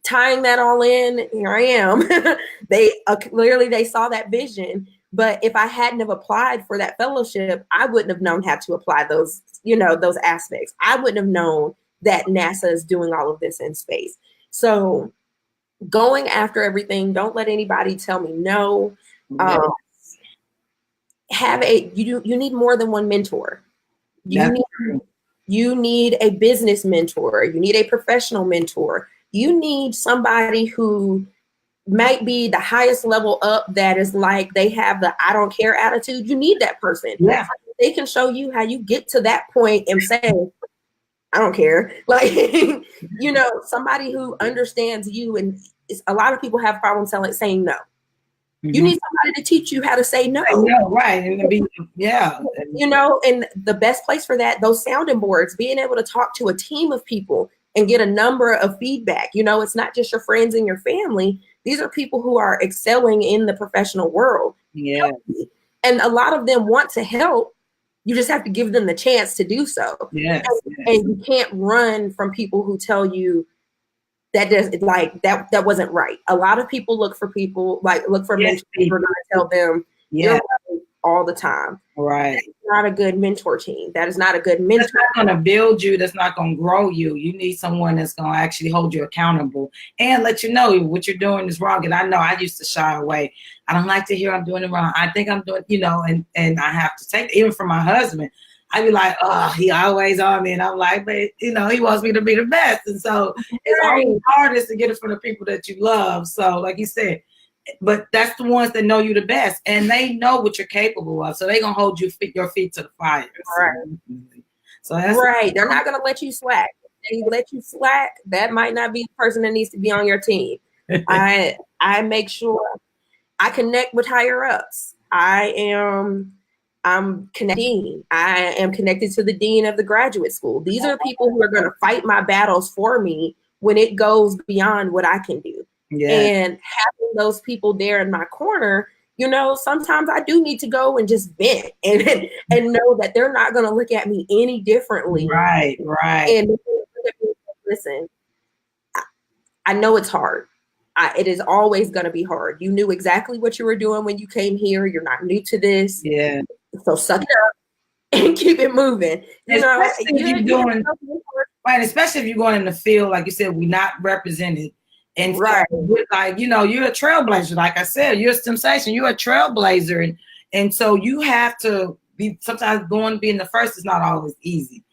Tying that all in, here I am. They clearly they saw that vision, but if I hadn't have applied for that fellowship, I wouldn't have known how to apply those, those aspects. I wouldn't have known that NASA is doing all of this in space. So going after everything, don't let anybody tell me no. Yeah. You need more than one mentor. You need a business mentor. You need a professional mentor. You need somebody who might be the highest level up that is like they have the I don't care attitude. You need that person. Yeah. They can show you how you get to that point and say, I don't care. Like, somebody who understands you. And a lot of people have problems saying no. Mm-hmm. You need somebody to teach you how to say no. Right. And and the best place for that, those sounding boards, being able to talk to a team of people and get a number of feedback. It's not just your friends and your family. These are people who are excelling in the professional world. Yeah. And a lot of them want to help. You just have to give them the chance to do so. Yes. And you can't run from people who tell you that wasn't right. A lot of people look for mentors who are going to tell them you're right all the time. Right. That's not a good mentor team. That is not a good mentor. That's not going to build you. That's not going to grow you. You need someone that's going to actually hold you accountable and let you know what you're doing is wrong. And I know I used to shy away. I don't like to hear I'm doing it wrong. I think I'm doing, and I have to take it, even from my husband. I'd be like, oh, he always on me. And I'm like, but, he wants me to be the best. And so it's always hardest to get it from the people that you love. So like you said, but that's the ones that know you the best. And they know what you're capable of. So they're going to hold your feet to the fire. So that's right. They're not going to let you slack. If they let you slack, that might not be the person that needs to be on your team. I make sure I connect with higher ups. I'm connecting. I am connected to the dean of the graduate school. These are people who are going to fight my battles for me when it goes beyond what I can do. Yeah. And having those people there in my corner, sometimes I do need to go and just vent and know that they're not going to look at me any differently. Right. And listen, I know it's hard. It is always going to be hard. You knew exactly what you were doing when you came here. You're not new to this. Yeah. So suck it up and keep it moving. Especially if you're going in the field, like you said, we're not represented. And right. You're a trailblazer. Like I said, you're a STEMsation. You're a trailblazer. And so you have to be, sometimes being the first is not always easy.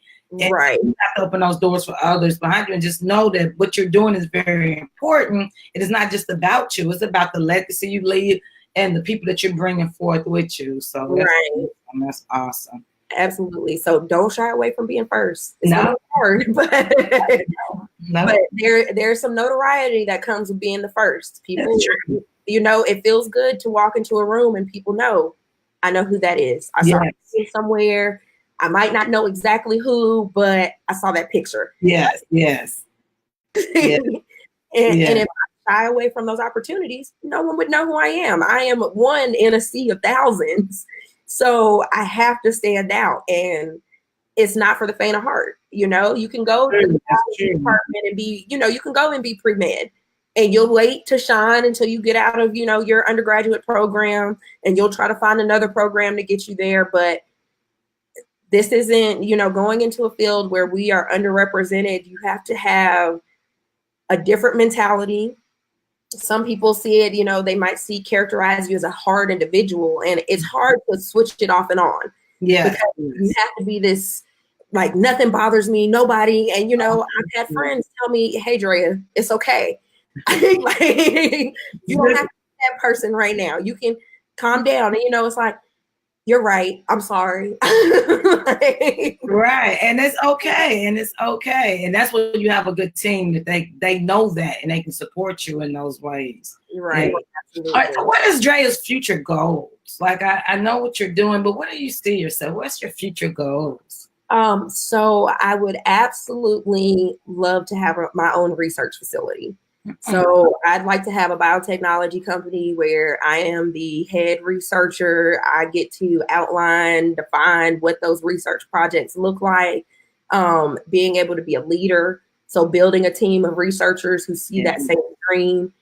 And right. You have to open those doors for others behind you and just know that what you're doing is very important. It is not just about you. It's about the legacy you leave and the people that you're bringing forth with you. So that's awesome. Absolutely. So don't shy away from being first. It's no. hard, but there's some notoriety that comes with being the first. People, it feels good to walk into a room and people know, I know who that is. I saw it somewhere. I might not know exactly who, but I saw that picture. Yes. And if I shy away from those opportunities, no one would know who I am. I am one in a sea of thousands. So I have to stand out, and it's not for the faint of heart. You can go to the department and be, you can go and be pre-med, and you'll wait to shine until you get out of, your undergraduate program, and you'll try to find another program to get you there. But this isn't, going into a field where we are underrepresented. You have to have a different mentality. Some people see it, they might characterize you as a hard individual, and it's hard to switch it off and on. Yeah. Because you have to be this, like, nothing bothers me, nobody. And, I've had friends tell me, hey, Drea, it's okay. You don't have to be that person right now. You can calm down. And, it's like, you're right. I'm sorry. Right. And it's okay. And that's when you have a good team that they know that and they can support you in those ways. Right. All right, so what is Drea's future goals? Like, I know what you're doing, but what do you see yourself? What's your future goals? So I would absolutely love to have my own research facility. So I'd like to have a biotechnology company where I am the head researcher. I get to outline, define what those research projects look like, being able to be a leader. So building a team of researchers who see that same dream.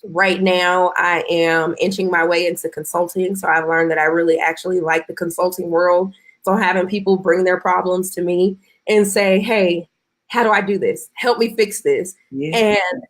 Right now, I am inching my way into consulting. So I've learned that I really actually like the consulting world. So having people bring their problems to me and say, hey, how do I do this? Help me fix this. Yeah. And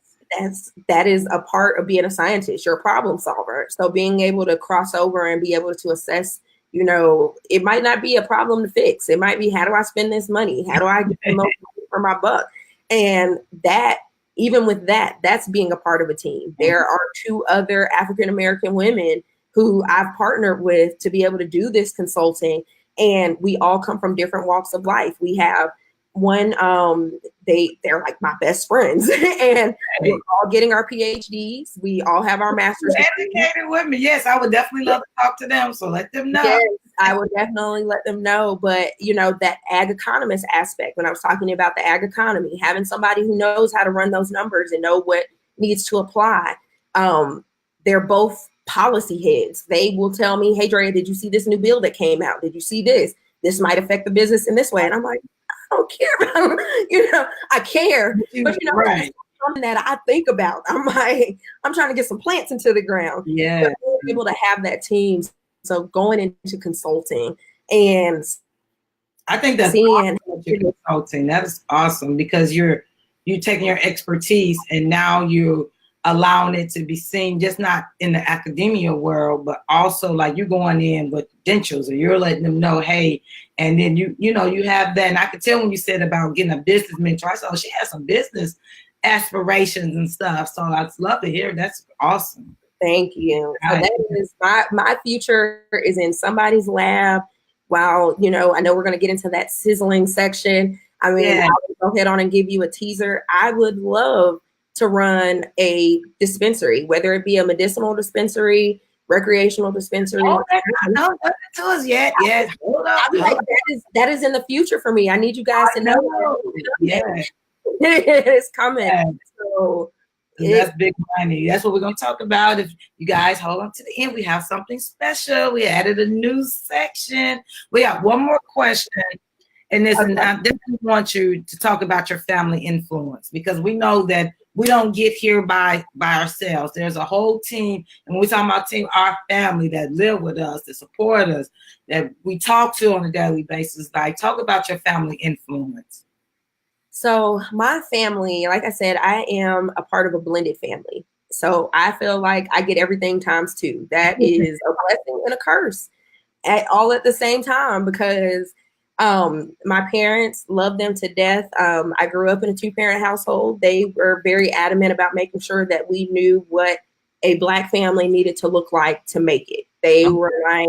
that is a part of being a scientist. You're a problem solver. So being able to cross over and be able to assess, it might not be a problem to fix. It might be, how do I spend this money? How do I get the most money for my buck? And that, even with that, that's being a part of a team. There are 2 other African-American women who I've partnered with to be able to do this consulting. And we all come from different walks of life. We have one, they're like my best friends, and we're all getting our PhDs. We all have our master's. Educated women. Yes, I would definitely love to talk to them. So let them know. Yes, I would definitely let them know. But, that ag economist aspect, when I was talking about the ag economy, having somebody who knows how to run those numbers and know what needs to apply. They're both policy heads. They will tell me, hey, Drea, did you see this new bill that came out? Did you see this? This might affect the business in this way. And I'm like, I don't care about, I care, but right. Something that I think about. I'm trying to get some plants into the ground. Yeah. Being able to have that team. So going into consulting, and I think that's awesome that you're consulting. That is awesome, because you're taking your expertise and now you're allowing it to be seen, just not in the academia world, but also like you're going in with credentials, or you're letting them know, hey, and then you have that. And I could tell when you said about getting a business mentor, I said, oh, she has some business aspirations and stuff. So I'd love to hear. That's awesome. Thank you. So that is my future is in somebody's lab. While, I know we're going to get into that sizzling section. I mean, I'll go ahead on and give you a teaser. I would love to run a dispensary, whether it be a medicinal dispensary, recreational dispensary. Oh, no, nothing to us yet. Yes. Hold up. That is in the future for me. I need you guys to know. Yeah. It's coming. Yeah. So that's big money. That's what we're going to talk about. If you guys hold on to the end, we have something special. We added a new section. We have one more question. And this, and I definitely want you to talk about your family influence, because we know that we don't get here by ourselves. There's a whole team. And when we talk about team, our family that live with us, that support us, that we talk to on a daily basis. Like, talk about your family influence. So my family, like I said, I am a part of a blended family. So I feel like I get everything times 2. That is a blessing and a curse all at the same time, because my parents love them to death. I grew up in a 2-parent household. They were very adamant about making sure that we knew what a Black family needed to look like to make it. They were like,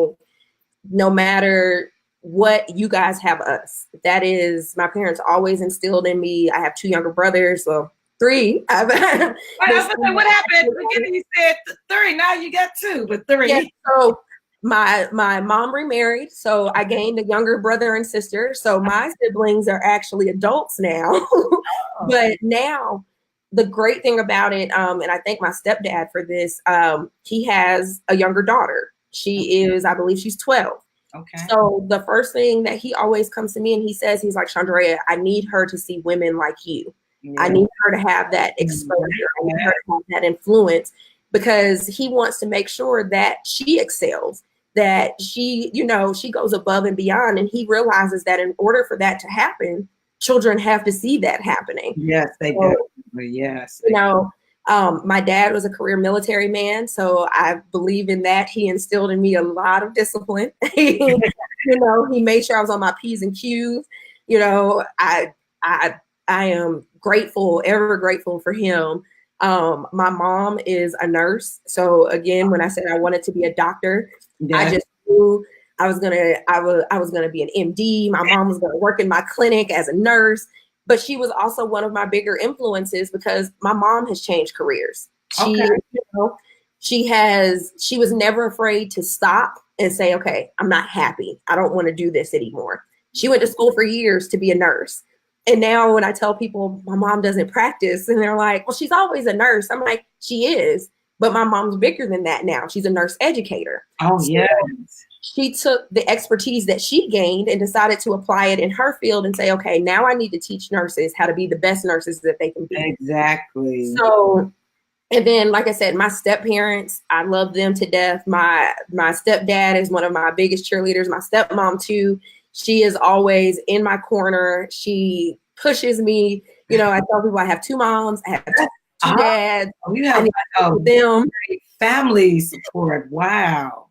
no matter what, you guys have us. That is, my parents always instilled in me. I have 2 younger brothers, well, 3. What happened? You said 3. Now you got 2, but 3. Yeah, so my mom remarried, so I gained a younger brother and sister. So my siblings are actually adults now. But now the great thing about it, and I thank my stepdad for this, he has a younger daughter. She is, I believe she's 12. Okay. So the first thing that he always comes to me and he says, he's like, Shandrea, I need her to see women like you. Yeah. I need her to have that exposure. I need her to have that influence, because he wants to make sure that she excels, that she, she goes above and beyond. And he realizes that in order for that to happen, children have to see that happening. Yes, they do. Yes. My dad was a career military man, so I believe in that. He instilled in me a lot of discipline. He made sure I was on my P's and Q's. I am grateful, ever grateful for him. My mom is a nurse. So again, when I said I wanted to be a doctor, I just knew I was gonna be an MD. My mom was gonna work in my clinic as a nurse. But she was also one of my bigger influences, because my mom has changed careers. She was never afraid to stop and say, okay, I'm not happy. I don't want to do this anymore. She went to school for years to be a nurse. And now when I tell people my mom doesn't practice, and they're like, well, she's always a nurse. I'm like, she is, but my mom's bigger than that now. She's a nurse educator. Oh, so yes. She took the expertise that she gained and decided to apply it in her field and say, okay, now I need to teach nurses how to be the best nurses that they can be. Exactly. So, and then, like I said, my step parents, I love them to death. My stepdad is one of my biggest cheerleaders. My stepmom too. She is always in my corner. She pushes me. You know, I tell people I have two moms. I have two dads. You have them family support. Wow.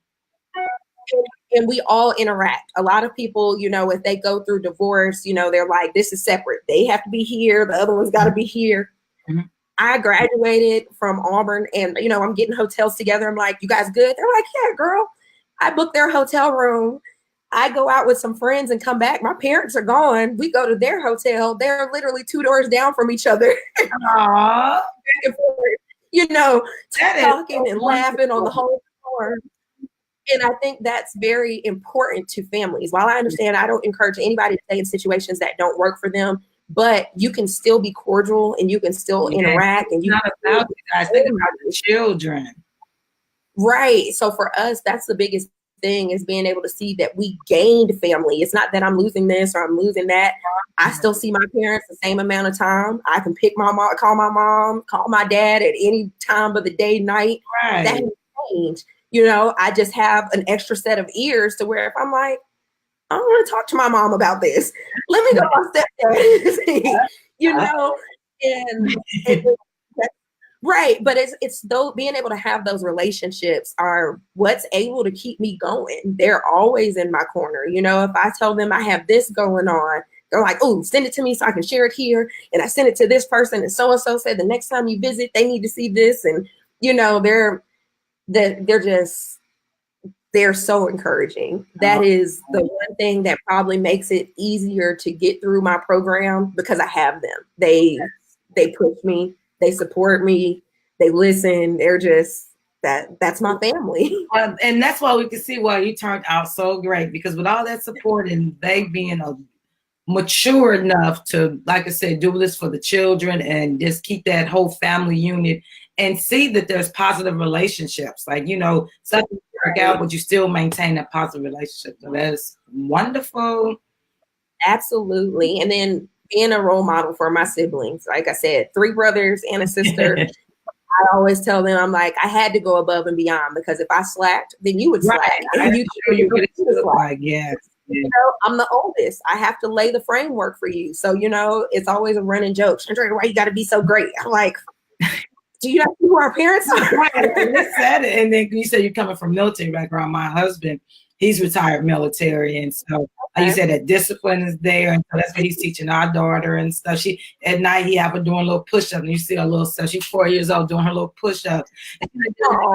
And we all interact. A lot of people, you know, if they go through divorce, you know, they're like, this is separate. They have to be here. The other one's got to be here. Mm-hmm. I graduated from Auburn and, you know, I'm getting hotels together. I'm like, you guys good? They're like, yeah, girl. I booked their hotel room. I go out with some friends and come back. My parents are gone. We go to their hotel. They're literally 2 doors down from each other. Aww. You know, talking and laughing on the whole floor. And I think that's very important to families. While I understand, I don't encourage anybody to stay in situations that don't work for them, but you can still be cordial and you can still interact. And you not about you guys, think about the children. Right. So for us, that's the biggest thing, is being able to see that we gained family. It's not that I'm losing this or I'm losing that. I still see my parents the same amount of time. I can pick my mom, call my mom, call my dad at any time of the day, night. Right. That has changed. You know, I just have an extra set of ears to where if I'm like, I don't want to talk to my mom about this, let me go on stepdad. You know, and right. But it's though being able to have those relationships are what's able to keep me going. They're always in my corner. You know, if I tell them I have this going on, they're like, oh, send it to me so I can share it here. And I send it to this person. And so said the next time you visit, they need to see this. And, you know, they're so encouraging. That is the one thing that probably makes it easier to get through my program, because I have them. They push me, they support me, they listen. They're just that's my family. And that's why we can see why you turned out so great, because with all that support and they being mature enough to, like I said, do this for the children and just keep that whole family unit and see that there's positive relationships. Like, you know, something work out, but you still maintain that positive relationship. So that's wonderful. Absolutely. And then being a role model for my siblings. Like I said, 3 brothers and a sister. I always tell them, I'm like, I had to go above and beyond, because if I slacked, then you would slack. Right. You slack. Yes. You know, I'm the oldest. I have to lay the framework for you. So, you know, it's always a running joke. Shandrea, why you got to be so great? I'm like, do you not know who our parents are? Right. You said it. And then you said you're coming from military background. My husband, he's retired military. And so you said that discipline is there. And so that's what he's teaching our daughter and stuff. She, at night, he have her doing a little push-up. And you see a little stuff. She's 4 years old doing her little push-ups.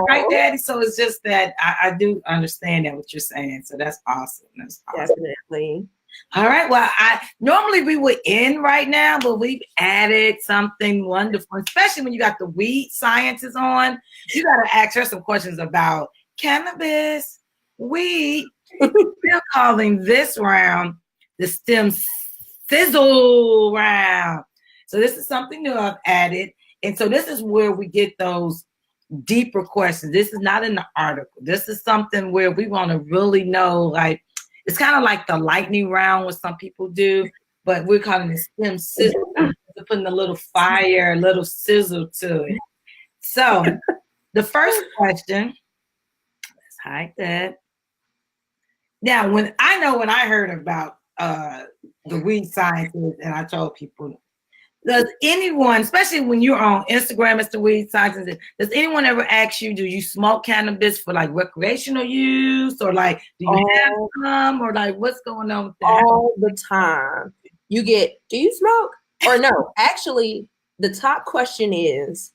Right, Daddy? So it's just that I do understand that what you're saying. So that's awesome. That's awesome. Definitely. All right. Well, normally we would end right now, but we've added something wonderful, especially when you got the weed scientists on. You got to ask her some questions about cannabis, weed. We're calling this round the STEM Sizzle round. So this is something new I've added. And so this is where we get those deeper questions. This is not in the article. This is something where we want to really know, like, it's kind of like the lightning round, what some people do, but we're calling it STEM Sizzle. We're putting a little fire, a little sizzle to it. So the first question, let's hide that. Now, when I heard about the weed scientists, and I told people, does anyone, especially when you're on Instagram as the weed scientist, does anyone ever ask you, do you smoke cannabis for like recreational use, or like, do you have some, or like, what's going on with that? All the time. You get, do you smoke? Or no, actually, the top question is,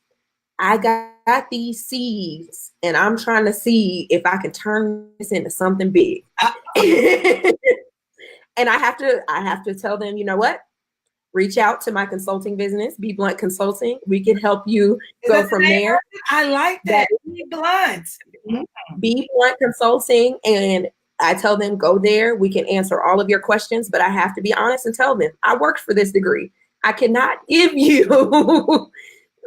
I got these seeds and I'm trying to see if I can turn this into something big. And I have to tell them, you know what? Reach out to my consulting business, Be Blunt Consulting. We can help you go from there. I like that. Be Blunt. Be Blunt Consulting. And I tell them, go there. We can answer all of your questions, but I have to be honest and tell them I worked for this degree. I cannot give you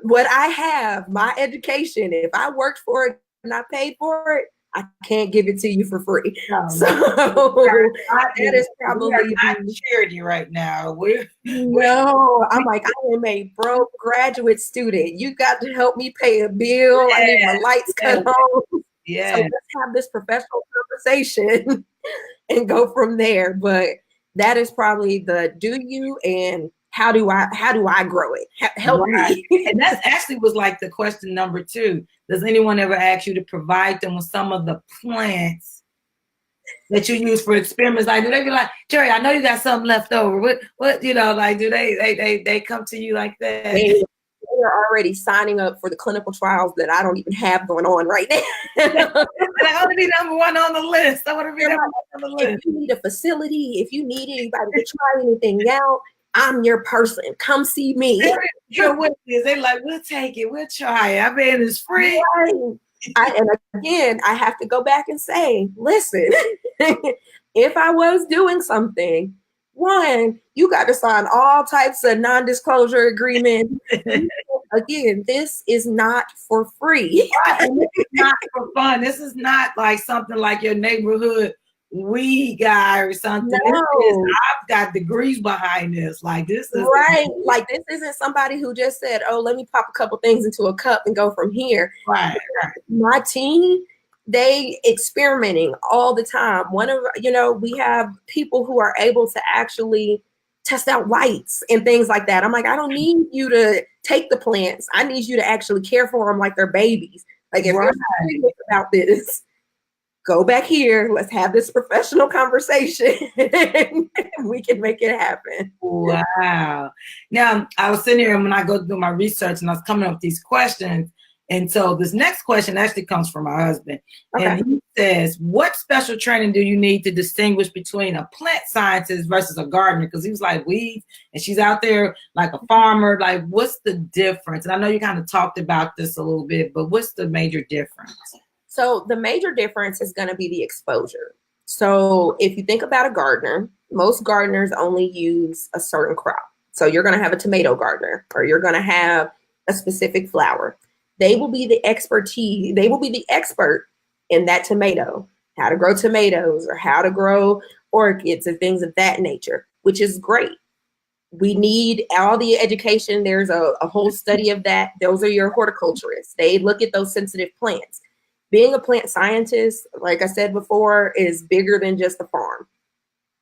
what I have, my education. If I worked for it and I paid for it, I can't give it to you for free. So that is probably not charity right now. No, I'm like, I am a broke graduate student. You got to help me pay a bill. I need my lights cut on. Yeah. So let's have this professional conversation and go from there. But that is probably the do you and how do I grow it? Help me. And that actually was like the question number 2. Does anyone ever ask you to provide them with some of the plants that you use for experiments? Like, do they be like, Jerry, I know you got something left over. What you know, like, do they come to you like that? They are already signing up for the clinical trials that I don't even have going on right now. I want to be number 1 on the list. I want to be number 1 on the list. If you need a facility, if you need anybody to try anything out, I'm your person. Come see me. You're with this. They like, we'll take it. We'll try it. I mean, it's free. Right. And again, I have to go back and say, listen, if I was doing something, 1, you got to sign all types of non-disclosure agreements. Again, this is not for free. And this is not for fun. This is not like something like your neighborhood weed guy or something. No. I've got degrees behind this. Like, this is right. Like, this isn't somebody who just said, oh, let me pop a couple things into a cup and go from here. Right. My team, they experimenting all the time. We have people who are able to actually test out lights and things like that. I'm like, I don't need you to take the plants. I need you to actually care for them like they're babies. Like, if you're serious about this, go back here. Let's have this professional conversation and we can make it happen. Wow. Now, I was sitting here and when I go do my research and I was coming up with these questions. And so this next question actually comes from my husband. Okay. And he says, what special training do you need to distinguish between a plant scientist versus a gardener? Because he was like weeds and she's out there like a farmer. Like, what's the difference? And I know you kind of talked about this a little bit, but what's the major difference? So the major difference is going to be the exposure. So if you think about a gardener, most gardeners only use a certain crop. So you're going to have a tomato gardener or you're going to have a specific flower. They will be the expertise. They will be the expert in that tomato, how to grow tomatoes or how to grow orchids and things of that nature, which is great. We need all the education. There's a whole study of that. Those are your horticulturists. They look at those sensitive plants. Being a plant scientist, like I said before, is bigger than just a farm.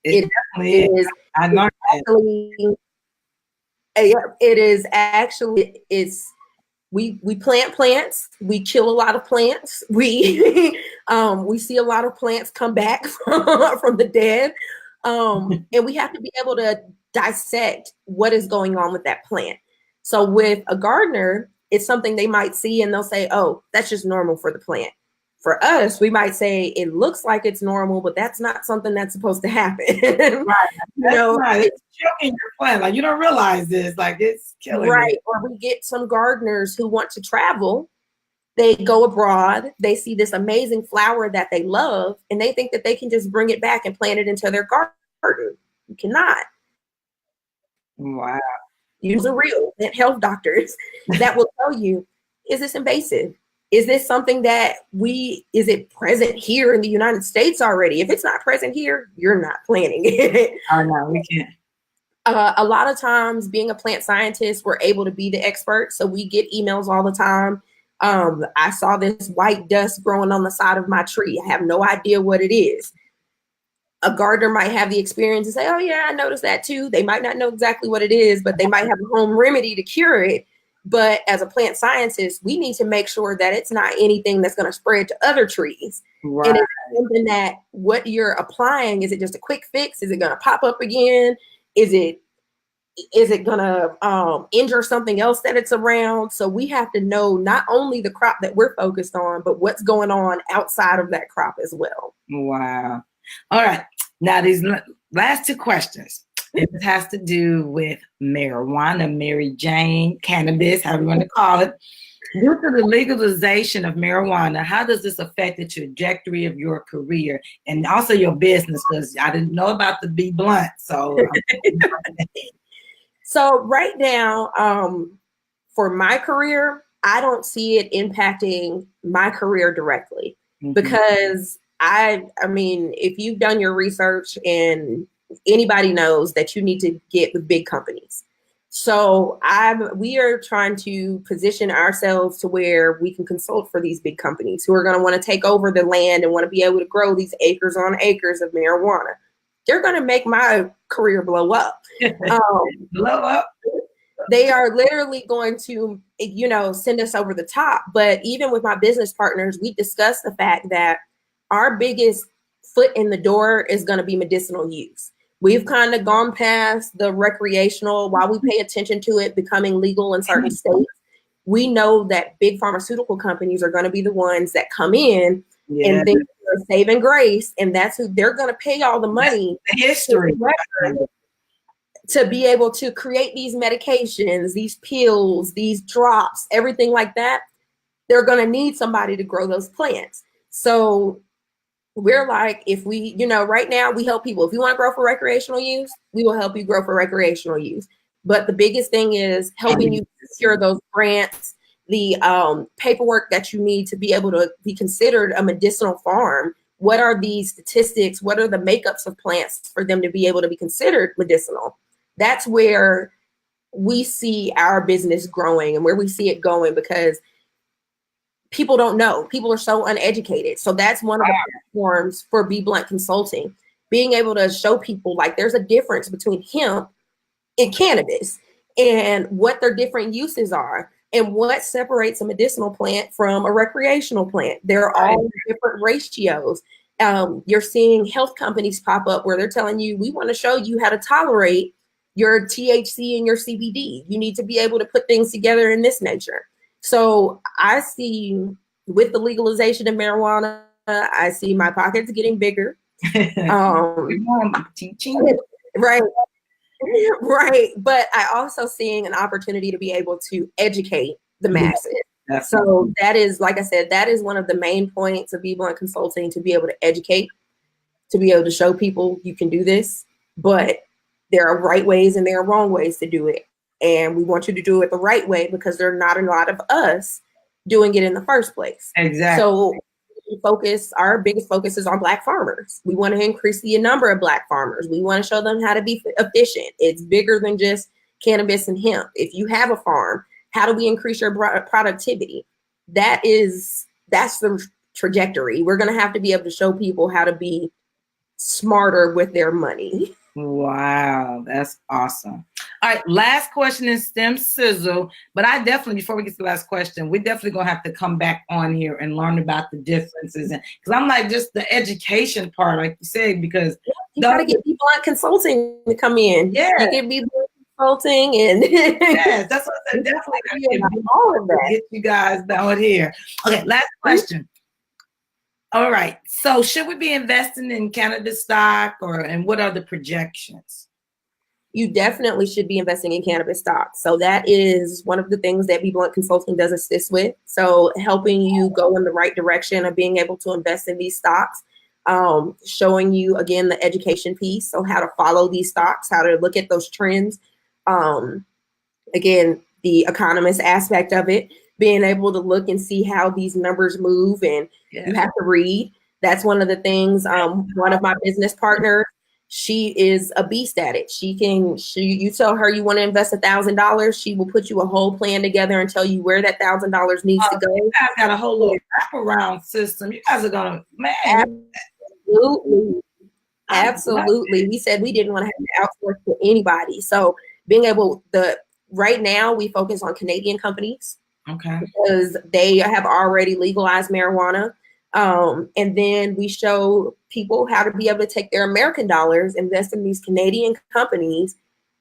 It is. I know we plant plants. We kill a lot of plants. We see a lot of plants come back from the dead, and we have to be able to dissect what is going on with that plant. So with a gardener, it's something they might see and they'll say, "Oh, that's just normal for the plant." For us, we might say it looks like it's normal, but that's not something that's supposed to happen. Right. It's choking your plant. Like, you don't realize this. Like, it's killing right. It. Or we get some gardeners who want to travel. They go abroad. They see this amazing flower that they love, and they think that they can just bring it back and plant it into their garden. You cannot. Wow. Use a real health doctors that will tell you, is this invasive? Is this something that is it present here in the United States already? If it's not present here, you're not planting it. Oh, no, we can't. A lot of times being a plant scientist, we're able to be the expert. So we get emails all the time. I saw this white dust growing on the side of my tree. I have no idea what it is. A gardener might have the experience and say, oh yeah, I noticed that too. They might not know exactly what it is, but they might have a home remedy to cure it. But as a plant scientist, we need to make sure that it's not anything that's going to spread to other trees. Right. And it's something that what you're applying, is it just a quick fix? Is it going to pop up again? Is it going to injure something else that it's around? So we have to know not only the crop that we're focused on, but what's going on outside of that crop as well. Wow. All right. Now, these last 2 questions. It has to do with marijuana, Mary Jane, cannabis, however you want to call it. Due to the legalization of marijuana, how does this affect the trajectory of your career and also your business? Because I didn't know about the Be Blunt. So, So right now, for my career, I don't see it impacting my career directly because I mean, if you've done your research and anybody knows that you need to get with big companies. So we are trying to position ourselves to where we can consult for these big companies who are going to want to take over the land and want to be able to grow these acres on acres of marijuana. They're going to make my career blow up. blow up. They are literally going to, send us over the top. But even with my business partners, we discussed the fact that our biggest foot in the door is going to be medicinal use. We've kind of gone past the recreational while we pay attention to it becoming legal in certain states. We know that big pharmaceutical companies are going to be the ones that come in and think they're saving grace, and that's who they're going to pay all the money. The history. To be able to create these medications, these pills, these drops, everything like that. They're going to need somebody to grow those plants. So we're like, if we, right now we help people. If you want to grow for recreational use, we will help you grow for recreational use. But the biggest thing is helping you secure those grants, the paperwork that you need to be able to be considered a medicinal farm. What are the statistics? What are the makeups of plants for them to be able to be considered medicinal? That's where we see our business growing and where we see it going, because people don't know. People are so uneducated. So that's one of the platforms for Be Blunt Consulting, being able to show people like there's a difference between hemp and cannabis and what their different uses are and what separates a medicinal plant from a recreational plant. They're all different ratios. You're seeing health companies pop up where they're telling you, we want to show you how to tolerate your THC and your CBD. You need to be able to put things together in this nature. So I see with the legalization of marijuana, I see my pockets getting bigger. Right. Right. But I also seeing an opportunity to be able to educate the masses. So that is, like I said, that is one of the main points of Be Blunt Consulting, to be able to educate, to be able to show people you can do this, but there are right ways and there are wrong ways to do it. And we want you to do it the right way because there are not a lot of us doing it in the first place. Exactly. So our biggest focus is on Black farmers. We want to increase the number of Black farmers. We want to show them how to be efficient. It's bigger than just cannabis and hemp. If you have a farm, how do we increase your productivity? That's the trajectory. We're going to have to be able to show people how to be smarter with their money. Wow, that's awesome. All right, last question is STEM Sizzle, but I definitely, before we get to the last question, we definitely gonna have to come back on here and learn about the differences, and because I'm like just the education part, like you said, because you gotta get people on consulting to come in. Yeah, you get people consulting, and yes, that's what I said. Definitely all of that. Get you guys down here. Okay, last question. All right. So should we be investing in cannabis stock and what are the projections? You definitely should be investing in cannabis stock. So that is one of the things that Be Blunt Consulting does assist with. So helping you go in the right direction of being able to invest in these stocks, showing you, again, the education piece. So how to follow these stocks, how to look at those trends. Again, the economist aspect of it, being able to look and see how these numbers move, and you have to read. That's one of the things. One of my business partners, she is a beast at it. You tell her you want to invest $1,000, she will put you a whole plan together and tell you where that $1,000 needs to go. You guys got a whole little wraparound system. You guys are gonna, man. Absolutely. We said we didn't want to have to outsource to anybody. So being able right now we focus on Canadian companies. Okay. Because they have already legalized marijuana. And then we show people how to be able to take their American dollars, invest in these Canadian companies,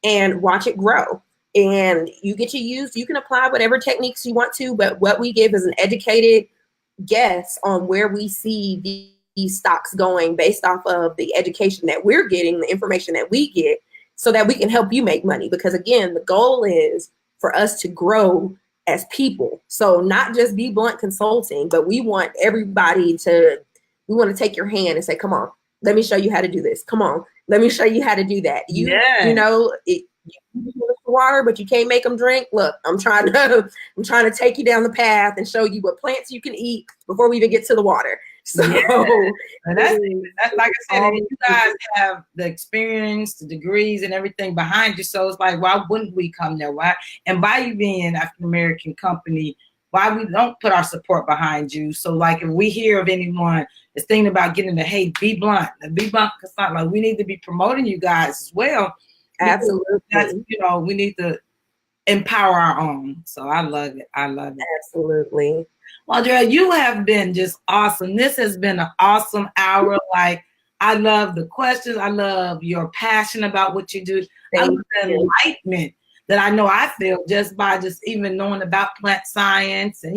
and watch it grow. And you can apply whatever techniques you want to, but what we give is an educated guess on where we see these stocks going based off of the education that we're getting, the information that we get, so that we can help you make money. Because again, the goal is for us to grow as people. So not just Be Blunt Consulting, but we want everybody we want to take your hand and say, come on, let me show you how to do this. Come on, let me show you how to do that. You know, you water, but you can't make them drink. Look, I'm trying to take you down the path and show you what plants you can eat before we even get to the water. So that's like I said, you guys have the experience, the degrees, and everything behind you. So it's like, why wouldn't we come there? Why? And by you being an African American company, why we don't put our support behind you? So like, if we hear of anyone that's thinking about getting the Be Blunt, like we need to be promoting you guys as well. Absolutely. That's, we need to empower our own. So I love it. I love it. Absolutely. Well, Shandrea, you have been just awesome. This has been an awesome hour. Like, I love the questions. I love your passion about what you do. I love the enlightenment that I know I feel just by just even knowing about plant science and,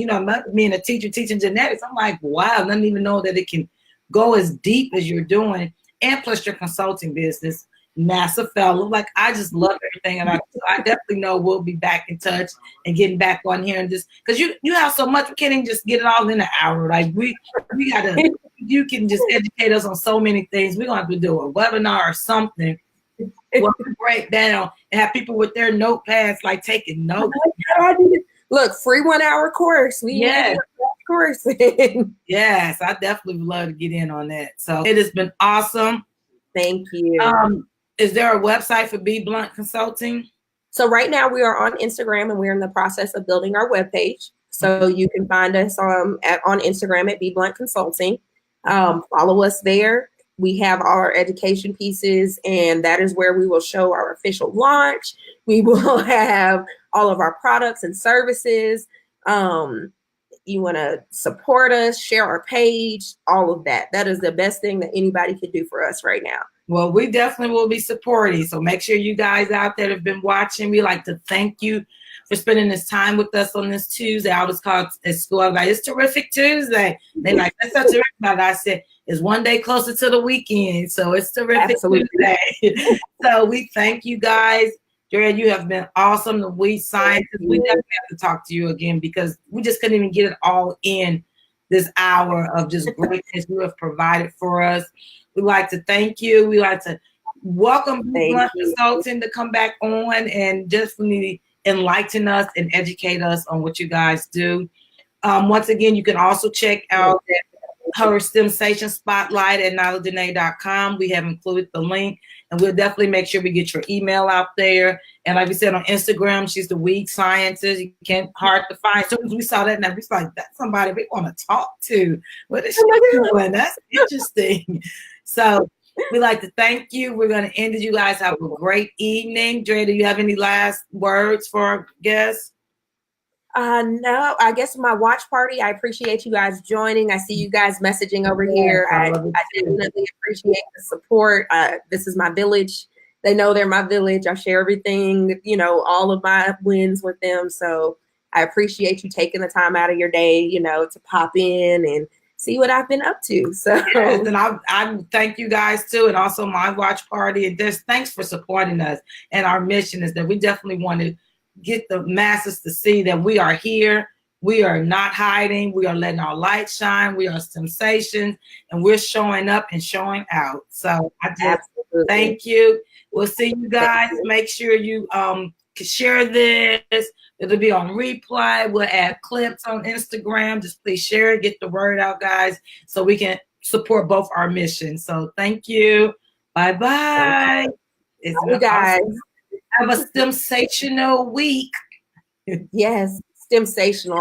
being a teacher teaching genetics. I'm like, wow, I didn't even know that it can go as deep as you're doing. And plus your consulting business. NASA fellow. Like, I just love everything about it. So I definitely know we'll be back in touch and getting back on here and just because you have so much, we can't even just get it all in an hour. Like we gotta, you can just educate us on so many things. We're gonna have to do a webinar or something. We'll break down and have people with their notepads like taking notes. Look, free 1 hour course. Course. Yes, I definitely would love to get in on that. So it has been awesome. Thank you. Is there a website for Be Blunt Consulting? So right now we are on Instagram and we're in the process of building our webpage. So you can find us on Instagram at Be Blunt Consulting. Follow us there. We have our education pieces, and that is where we will show our official launch. We will have all of our products and services. You want to support us, share our page, all of that. That is the best thing that anybody could do for us right now. Well, we definitely will be supporting. So make sure you guys out there have been watching. We like to thank you for spending this time with us on this Tuesday. I was called at school. I was like, it's terrific Tuesday. They like, that's so terrific. But I said, it's one day closer to the weekend. So it's terrific Tuesday. So we thank you guys. Jared, you have been awesome. The We Scientists, we definitely have to talk to you again because we just couldn't even get it all in this hour of just greatness you have provided for us. We'd like to thank you. We'd like to welcome Be Blunt Consulting to come back on and just really enlighten us and educate us on what you guys do. Once again, you can also check out her STEMsation Spotlight at nylajanae.com. We have included the link, and we'll definitely make sure we get your email out there. And like we said on Instagram, she's the We Scientist. You can't hard to find. As soon as we saw that, now we was like, that's somebody we want to talk to. What is she doing? That's interesting. So we'd like to thank you. We're going to end it. You guys have a great evening. Dre, do you have any last words for our guests? No, I guess my watch party. I appreciate you guys joining. I see you guys messaging over here. I definitely appreciate the support. This is my village. They know they're my village. I share everything, all of my wins with them. So I appreciate you taking the time out of your day, to pop in and see what I've been up to. So yes, and I thank you guys too, and also my watch party. And just thanks for supporting us. And our mission is that we definitely want to get the masses to see that we are here. We are not hiding. We are letting our light shine. We are STEMsation, and we're showing up and showing out. So I just thank you. We'll see you guys. Make sure you can share this. It'll be on replay. We'll add clips on Instagram. Just please share it. Get the word out, guys, so we can support both our missions. So thank you. Bye-bye. You guys. Have a STEMsational week. Yes, STEMsational.